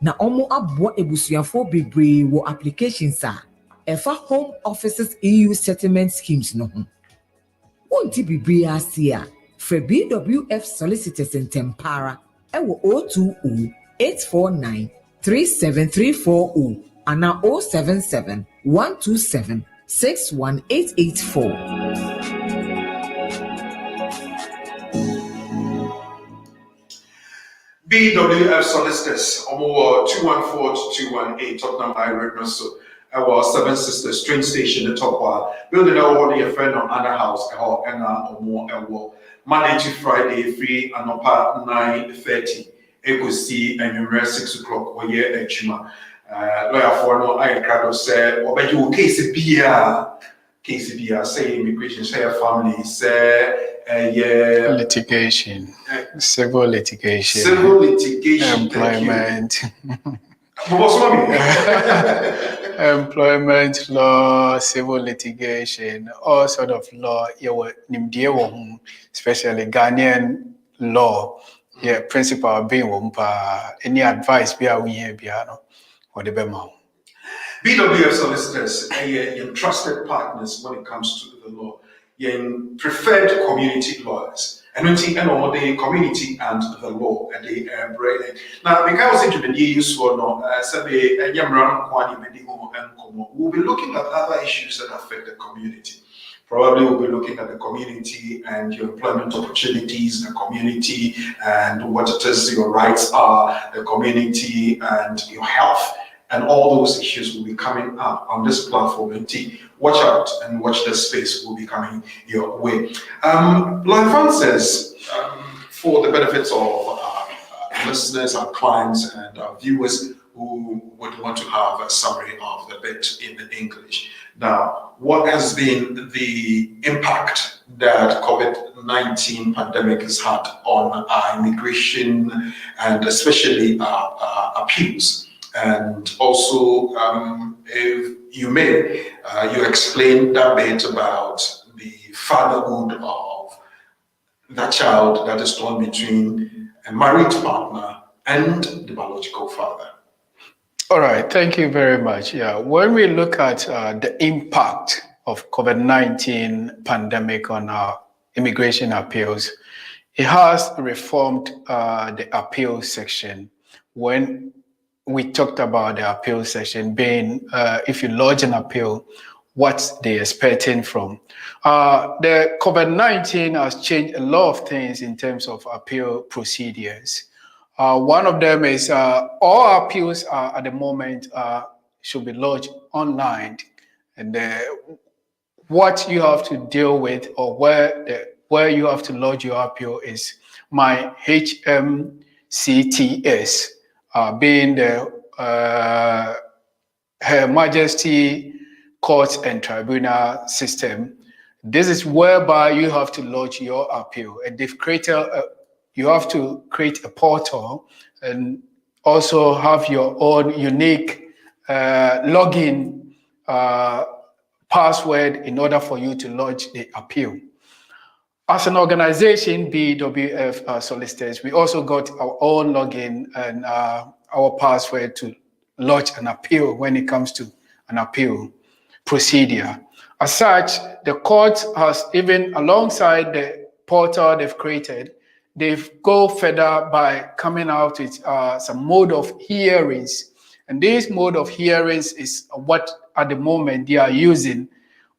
[SPEAKER 9] na omo abo ebusuafo bebre wo applications a efa home offices EU settlement schemes no ho. Wonti bebre asia for BWF solicitors in Tempara ewo 020 849 37340 ana 077 127 61884.
[SPEAKER 3] BWF solicitors, 214-218, Tottenham High Road, Russell. Our Seven Sisters train station, the top one. Building our your friend on Anna House, and more, Monday to Friday, free and up at 9:30. Echo C and you 6 o'clock, or yeah, at Chima. Lawyer for no, I can say, or by you, KCBR, say immigration, say family, say.
[SPEAKER 6] Litigation, civil litigation, employment, employment law, civil litigation, all sort of law. Especially Ghanaian law. Yeah, principal being any advice we here or the BEMA.
[SPEAKER 3] BWF solicitors are trusted partners when it comes to the law. Your preferred community lawyers, and when the community and the law and the bread. Now, because into the use or no, we'll be looking at other issues that affect the community. Probably we'll be looking at the community and your employment opportunities in the community and what it is your rights are, the community and your health. And all those issues will be coming up on this platform. And watch out and watch this space will be coming your way. Like Francis, for the benefits of our listeners, our clients, and our viewers who would want to have a summary of the bit in English. Now, what has been the impact that COVID-19 pandemic has had on our immigration and especially our appeals? And also, if you may, you explain that bit about the fatherhood of that child that is torn between a married partner and the biological father.
[SPEAKER 6] All right, thank you very much. Yeah, when we look at the impact of COVID-19 pandemic on our immigration appeals, it has reformed the appeal section. When we talked about the appeal section being, if you lodge an appeal, what they're expecting from. The COVID-19 has changed a lot of things in terms of appeal procedures. One of them is all appeals at the moment should be lodged online. And what you have to deal with or where you have to lodge your appeal is my HMCTS. Being the Her Majesty Courts and Tribunal System. This is whereby you have to lodge your appeal, and they've created. You have to create a portal and also have your own unique login password in order for you to lodge the appeal. As an organization, BWF solicitors, we also got our own login and our password to lodge an appeal when it comes to an appeal. procedure. As such, the court has, even alongside the portal they've created, they've go further by coming out with some mode of hearings. And this mode of hearings is what at the moment they are using,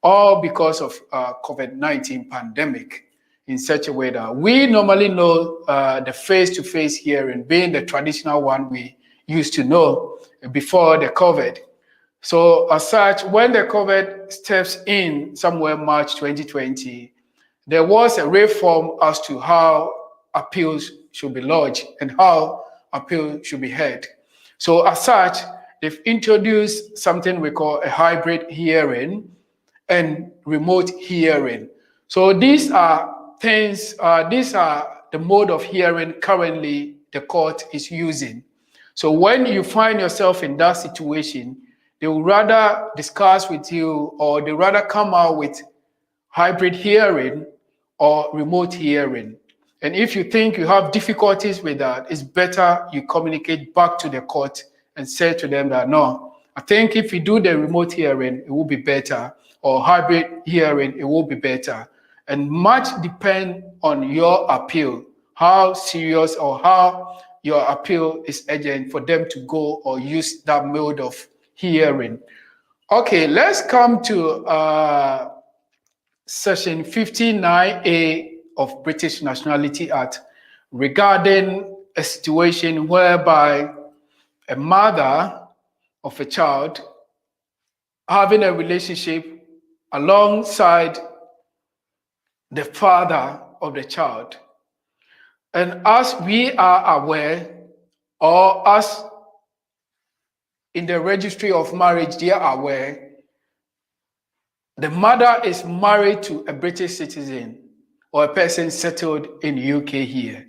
[SPEAKER 6] all because of COVID-19 pandemic, in such a way that we normally know the face-to-face hearing being the traditional one we used to know before the COVID. So as such, when the COVID steps in somewhere March 2020, there was a reform as to how appeals should be lodged and how appeals should be heard. So as such, they've introduced something we call a hybrid hearing and remote hearing. So these are things, these are the mode of hearing currently the court is using. So when you find yourself in that situation, they will rather discuss with you, or they rather come out with hybrid hearing or remote hearing. And if you think you have difficulties with that, it's better you communicate back to the court and say to them that, no, I think if you do the remote hearing, it will be better, or hybrid hearing, it will be better. And much depend on your appeal, how serious or how your appeal is urgent for them to go or use that mode of hearing. Okay, let's come to Section 59A of British Nationality Act regarding a situation whereby a mother of a child having a relationship alongside the father of the child. And as we are aware, or as in the registry of marriage they are aware, the mother is married to a British citizen or a person settled in the UK here.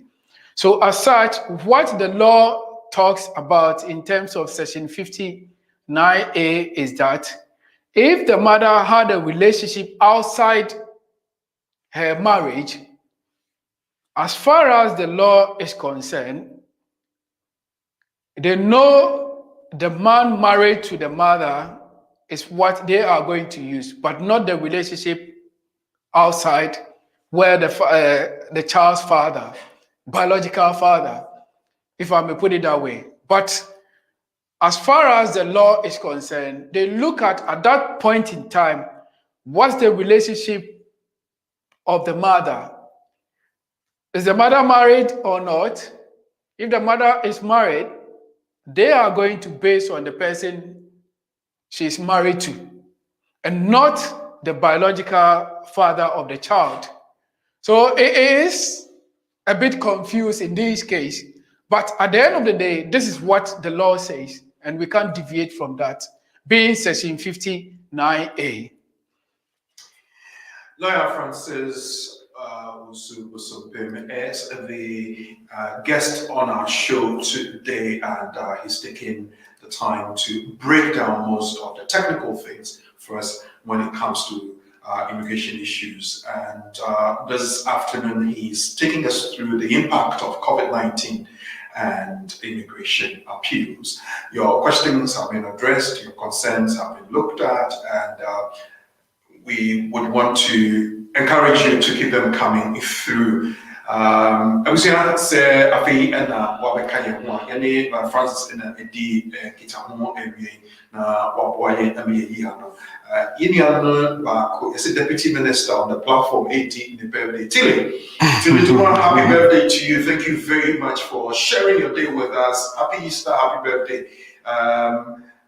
[SPEAKER 6] So as such, what the law talks about in terms of Section 59A is that if the mother had a relationship outside her marriage, as far as the law is concerned, they know the man married to the mother is what they are going to use, but not the relationship outside where the child's father, biological father, if I may put it that way. But as far as the law is concerned, they look at that point in time, what's the relationship of the mother? Is the mother married or not? If the mother is married, they are going to base on the person she's married to and not the biological father of the child. So it is a bit confused in this case, but at the end of the day, this is what the law says, and we can't deviate from that, being Section 59A.
[SPEAKER 3] Lawyer Francis Owusu Bosompem is the guest on our show today, and he's taking the time to break down most of the technical things for us when it comes to immigration issues. And this afternoon, he's taking us through the impact of COVID-19 and immigration appeals. Your questions have been addressed, your concerns have been looked at, and we would want to encourage you to keep them coming through. Abusua sɛ afei ɛna wabɛka yɛn ho a yɛne Francis ɛna ɛdi kita ho awie na waboa yɛn ama yɛyi ha no. Yɛnua no baako yɛsɛ Deputy Minister on the platform AD ne birthday. Tilly, happy birthday to you. Thank you very much for sharing your day with us. Happy Easter, happy birthday.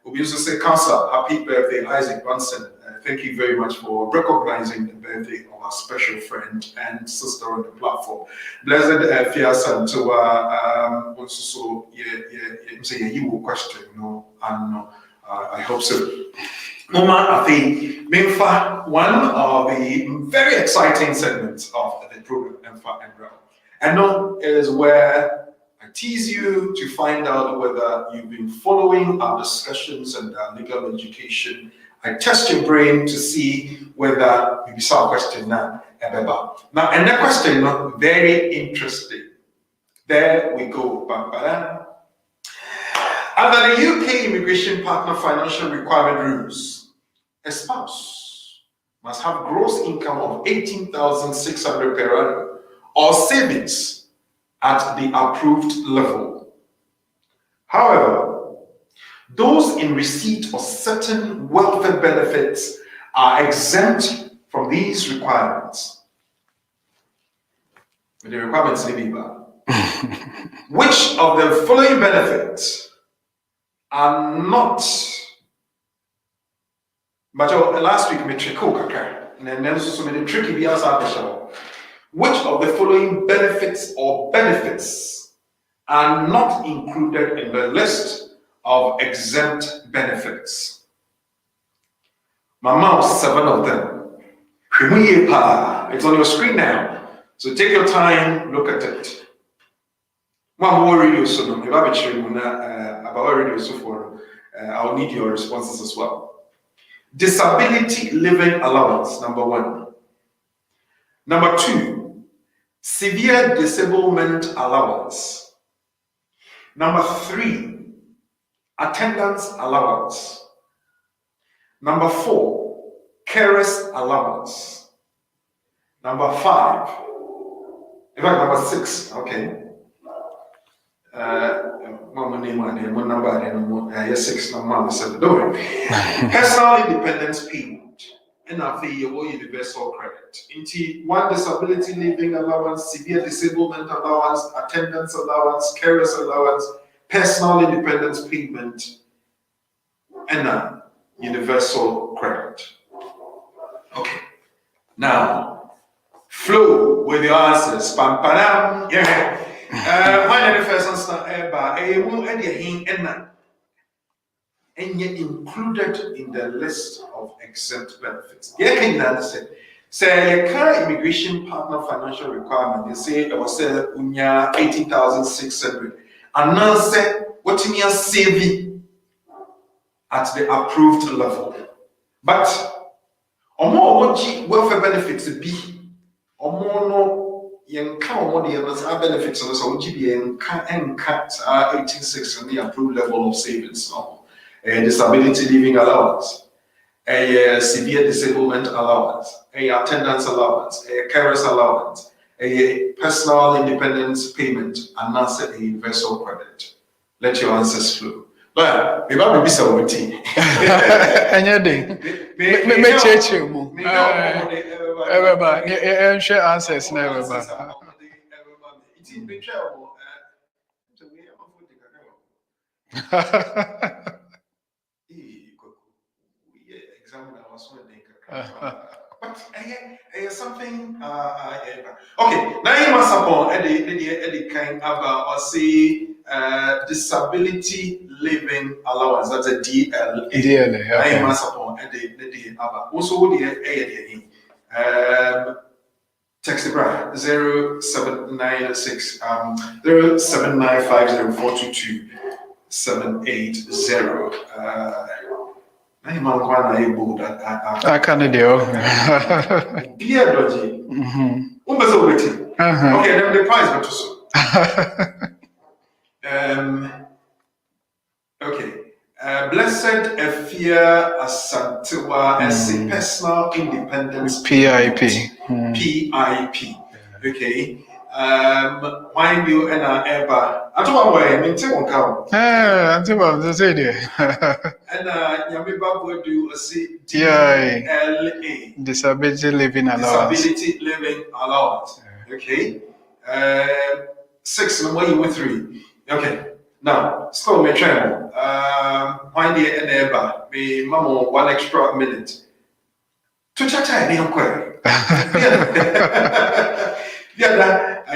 [SPEAKER 3] We also say Cancer, happy birthday, Isaac Bunsen. Thank you very much for recognizing the birthday of our special friend and sister on the platform. Blessed Fiasan to also say you will question, no, and I hope so. Mama, I think one of the very exciting segments of the program, and no, is where I tease you to find out whether you've been following our discussions and our legal education. I test your brain to see whether you saw a question now. Now, and that question, very interesting. There we go. Under the UK Immigration Partner Financial Requirement Rules, a spouse must have gross income of 18,600 per annum or savings at the approved level. However, those in receipt of certain welfare benefits are exempt from these requirements. The requirements may be bad. Which of the following benefits are not? But last week, and then so many tricky be answered. Which of the following benefits are not included in the list of exempt benefits? Mama, 7 of them. It's on your screen now. So take your time, look at it. I'll need your responses as well. Disability living allowance, number 1. Number 2, severe disablement allowance. Number 3, attendance allowance. Number 4, carers allowance. Number 5, in fact, number 6, okay. Personal independence payment, and I feel your universal credit. Into 1, disability living allowance, severe disablement allowance, attendance allowance, carers allowance, personal independence payment, and universal credit. Okay. Now, flow with your answers. Pam padam. Yeah. When the first answer and yet included in the list of exempt benefits. Yeah, can you understand? Say your car immigration partner financial requirement. They say it was 18,600. And now say what you mean saving at the approved level. But more welfare benefits be or more no. Yen count what the benefits of the GB and cut 18.6 on the approved level of savings now. A disability living allowance, a severe disablement allowance, a attendance allowance, a carers allowance, a personal independence payment, and also a universal credit. Let your answers flow. Well, we will be so with you.
[SPEAKER 6] Everybody, share answers never.
[SPEAKER 3] But something okay, now you must upon Eddie kind of say disability living allowance, that's a DLA.
[SPEAKER 6] DLA,
[SPEAKER 3] now you must upon Eddie also the text the 0796 07950422 780. I
[SPEAKER 6] can't do.
[SPEAKER 3] Dear Dodgy. Okay, then the price got to so. Okay. Blessed Ephia Asantewa as a personal independence
[SPEAKER 6] PIP.
[SPEAKER 3] PIP. Okay. Mind you and ever. I don't know why I mean take one count.
[SPEAKER 6] I'm about to say there.
[SPEAKER 3] And Yamiba will do a DLA.
[SPEAKER 6] Disability living allowance.
[SPEAKER 3] Disability living allowance. Okay. 6 and what you were 3. Okay. Now, still me try. Mind you and ever. Me mamo 1 extra minute. To chat I need yeah, I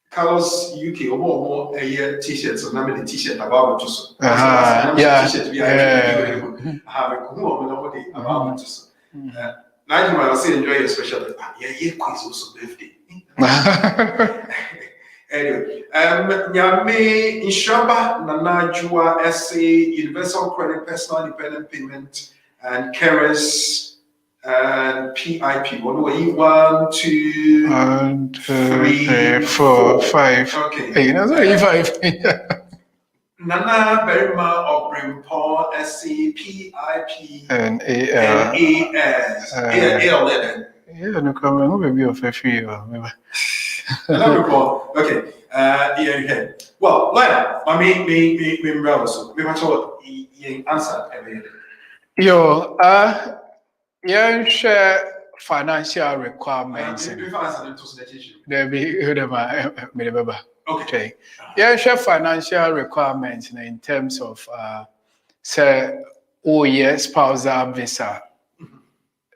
[SPEAKER 3] Carlos UK or more a t-shirts or number t-shirt about to so.
[SPEAKER 6] Yeah.
[SPEAKER 3] Have a nobody about to so. Now you might say enjoy your special. Yeah, quiz also birthday. Anyway, Nyame Inshaba Nana Jua SA Universal Credit Personal Independent Payment and carers and PIP. What do we 1, 2, 3, 4, 5. Okay.
[SPEAKER 6] Hey, that's only 5.
[SPEAKER 3] Nana Berima of Brimpon SCPIP
[SPEAKER 6] and
[SPEAKER 3] NAS.
[SPEAKER 6] yeah, no comment. Who will be of a few?
[SPEAKER 3] Okay. Yeah. Well, like, I mean, me, brother. So, me, much what you answer every day.
[SPEAKER 6] Yo, yeah, share financial requirements. There be okay. Yeah, share financial requirements in terms of say, oh yeah, spousal visa.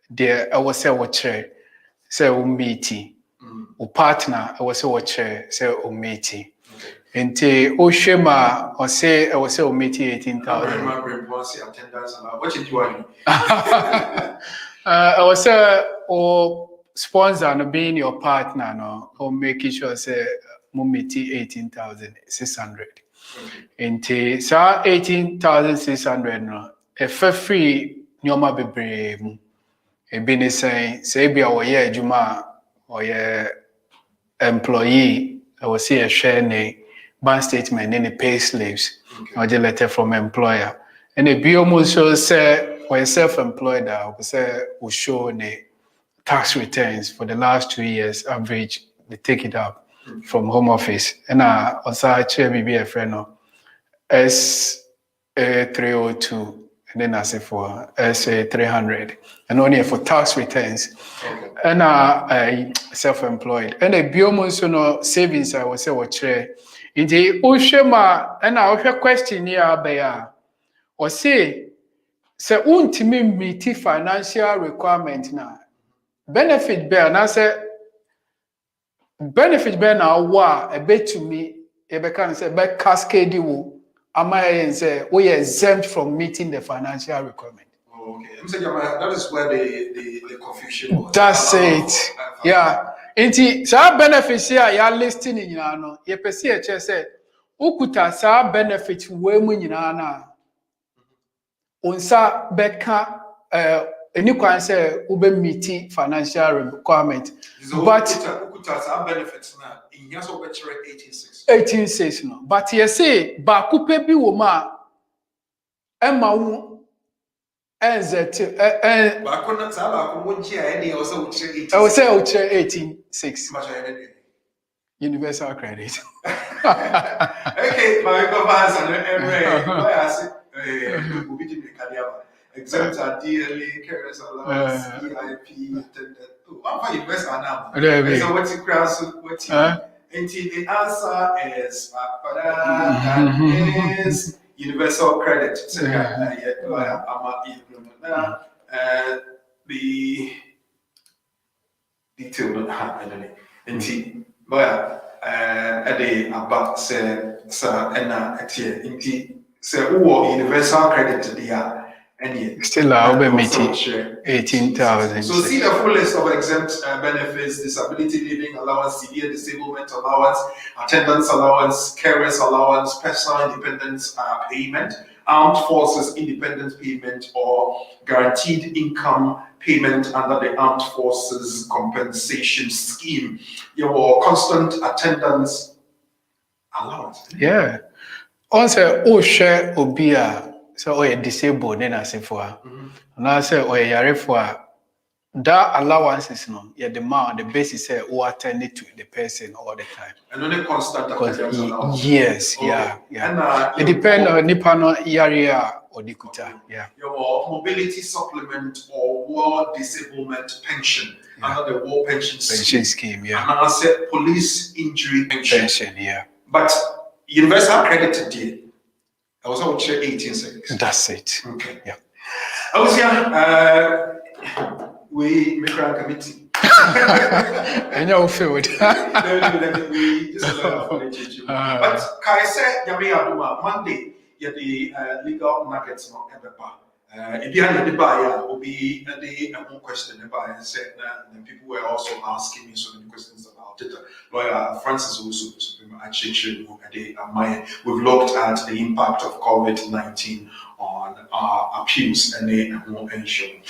[SPEAKER 6] There, I was say what say meeting. O partner, I was say what say meeting. Nti o shema o say I was say meeting 18,000. I was say or sponsor no being your partner no or making sure say meeting 18,600. Nti sa 18,600 no if free nyoma bebre mu e bi ne say bia wo ye adwuma or ye employee I was say a share ne bank statement and the pay slips or the letter from employer. And the almost shows say or self-employed I say will show the tax returns for the last 2 years average. They take it up from home office. And I also actually be a friend of S302 and then I say for SA300 and only for tax returns. And I self-employed. And the almost no savings I will say what share. In the Oshema, and our question here, Baya, or say, ultimately meet financial requirement now. Benefit bear, and I say, benefit bear now, a bet to me, a can say, but cascade you, am I say, we are exempt from meeting the financial requirement.
[SPEAKER 3] Okay, that is where the confusion was.
[SPEAKER 6] That's it. Yeah. Inti sa benefits here ya listing nyina no ye pese e che say ukuta sa benefit we mu nyina na onsa beka any kwan say ube meeting financial requirement but
[SPEAKER 3] ukuta sa benefits na in years of
[SPEAKER 6] 18.6 no but ye say ba kupe bi wo ma ema wu I will say 18.6 universal credit.
[SPEAKER 3] Okay, my governors and exempt DLA, carers allowance, EIP, one for investor now. So what's the cross? What's the answer is universal credit. The detail not happening. Lawyer, at the about say, sir, and say, universal credit there. And
[SPEAKER 6] still I'll be meeting 18,000.
[SPEAKER 3] So see the full list of exempt benefits: disability leaving allowance, severe disablement allowance, attendance allowance, carers allowance, personal independence payment, armed forces independence payment, or guaranteed income payment under the Armed Forces Compensation Scheme. Your constant attendance allowance.
[SPEAKER 6] Yeah. Also, share obia. So we disabled then I say for and I say we yare for that allowances no yeah the man the basis say who attend it to the person all the time
[SPEAKER 3] and only constant attendance allowance.
[SPEAKER 6] Yes, okay. Yeah. And, it depends on nipa no area or the kuta. Yeah.
[SPEAKER 3] Your mobility supplement or war disablement pension under the war pension
[SPEAKER 6] scheme. Yeah.
[SPEAKER 3] And I said police injury pension.
[SPEAKER 6] Yeah.
[SPEAKER 3] But universal credit deal. I was out here 18 seconds.
[SPEAKER 6] That's it.
[SPEAKER 3] Okay.
[SPEAKER 6] Yeah.
[SPEAKER 3] I was we make our committee.
[SPEAKER 6] And you're filled.
[SPEAKER 3] We just allow for the change. But can I say, Monday, the legal nuggets not ever bar. If you had the buyer, will be a more question about and said that the people were also asking me so many questions about it. Lawyer Francis Owusu Bosompem actually we've looked at the impact of COVID-19 on our appeals and the more ensure.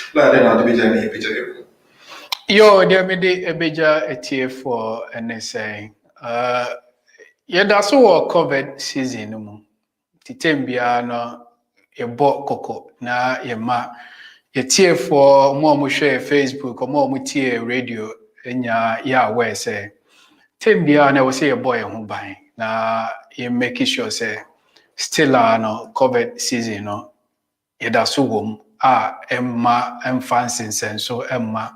[SPEAKER 6] Yo, there may be a beja etie for NSA. Yeah, that's all COVID season. Titembia no yɛbɔ kɔkɔ na yɛma yɛtiefoɔ mo a mohwɛ Facebook mo a motie radio nya yɛ aware sɛ tembia na ɛwɔ sɛ yɛbɔ yɛn ho ban na yɛ make sure sɛ still no COVID season no yɛda so wɔ mu a ɛmma ɛmfa nsensɛn so ɛmma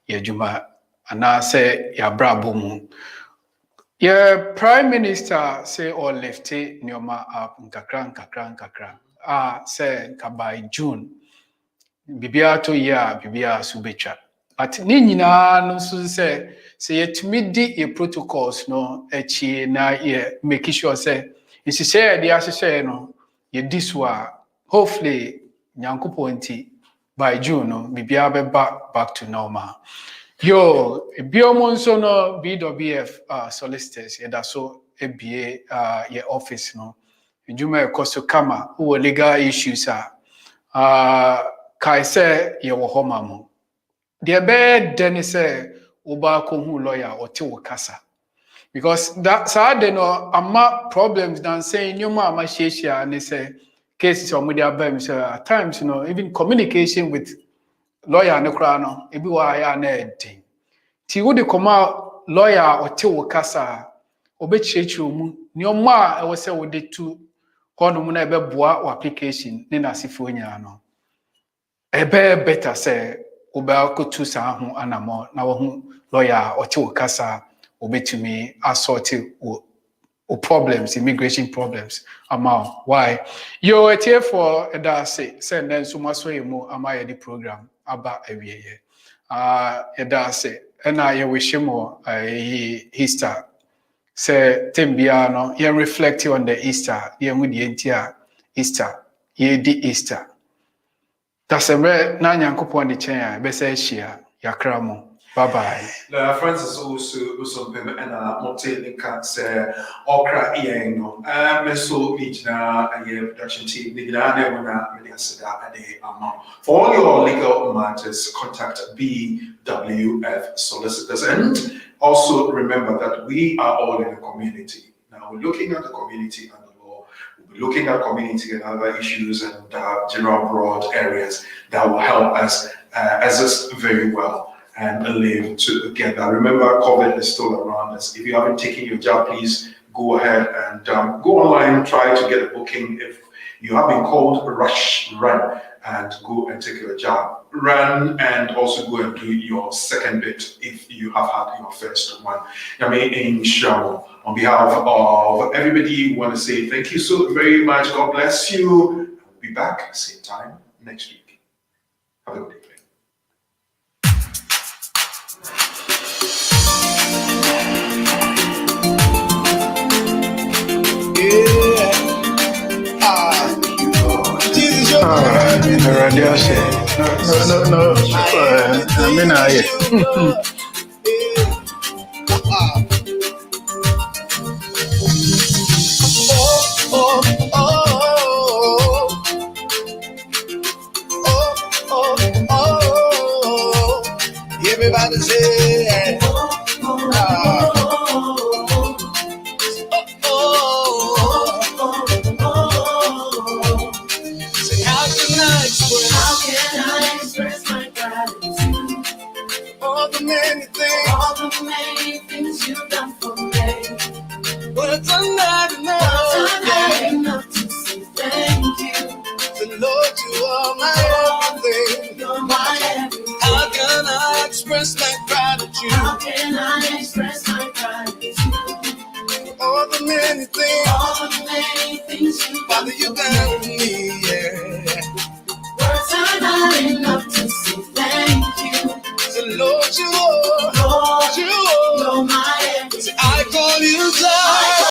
[SPEAKER 6] yɛadwuma anaasɛ yɛabrabɔ mu. Your Prime Minister say or lefty nioma up nkakra say by June bibia to year bibia subecha but ni nyina no so say yetumi di e protocols no echi na ye make sure say nhyehyɛ de ahyehyɛ no ye diswa hopefully nyankopɔ nti by June no bibia be back to normal. Yo, biomonso no BWF solicitors yeda so ABA your office no. Juma ekoso kama who legal issues kai say ye wo homa mo. The be den say oba ko hu lawyer or te wo kasa. Because that sad no ama problems than saying you ma sheshia and say cases or media bam say at times even communication with lawyer no kra no ebi wa ya na edin ti wo de koma lawyer o te wo kasa obechirechiru mu ni omo a e wo se wo de tu hono mu na ebe boa o application ne na sifo nya no ebe better say oba ko tu sa ho anamo na wo hu lawyer o te wo kasa obetumi assort o problems, immigration problems. Why? Yo, it's here for that say then so much mo ama the program aba ewie. That say and I wish mo Easter. Say tembia no ye reflect on the Easter. Ye mu the entire Easter. Ye di Easter. That's a rare na nyankopon de chen be say hia yakra mo. Bye-bye.
[SPEAKER 3] Francis Owusu Bosompem and Mote Linka say Okra Ieno. So each na a production team, for all your legal matters, contact BWF solicitors. And also remember that we are all in a community. Now we're looking at the community and the law. We'll be looking at community and other issues and general broad areas that will help us assist very well and live together. Remember, COVID is still around us. If you haven't taken your job, please go ahead and go online, try to get a booking. If you have been called, run and go and take your job. Run and also go and do your second bit if you have had your first one. I mean, inshallah. On behalf of everybody, we want to say thank you so very much. God bless you. We'll be back same time next week. Have a good day.
[SPEAKER 6] Radio say no I mean
[SPEAKER 1] everybody say all the many things you've done for me. Words are not enough to say thank you. So Lord, you are my everything. You're my everything. How can I express my gratitude? How can I express my gratitude? All the many things you Father, you've done.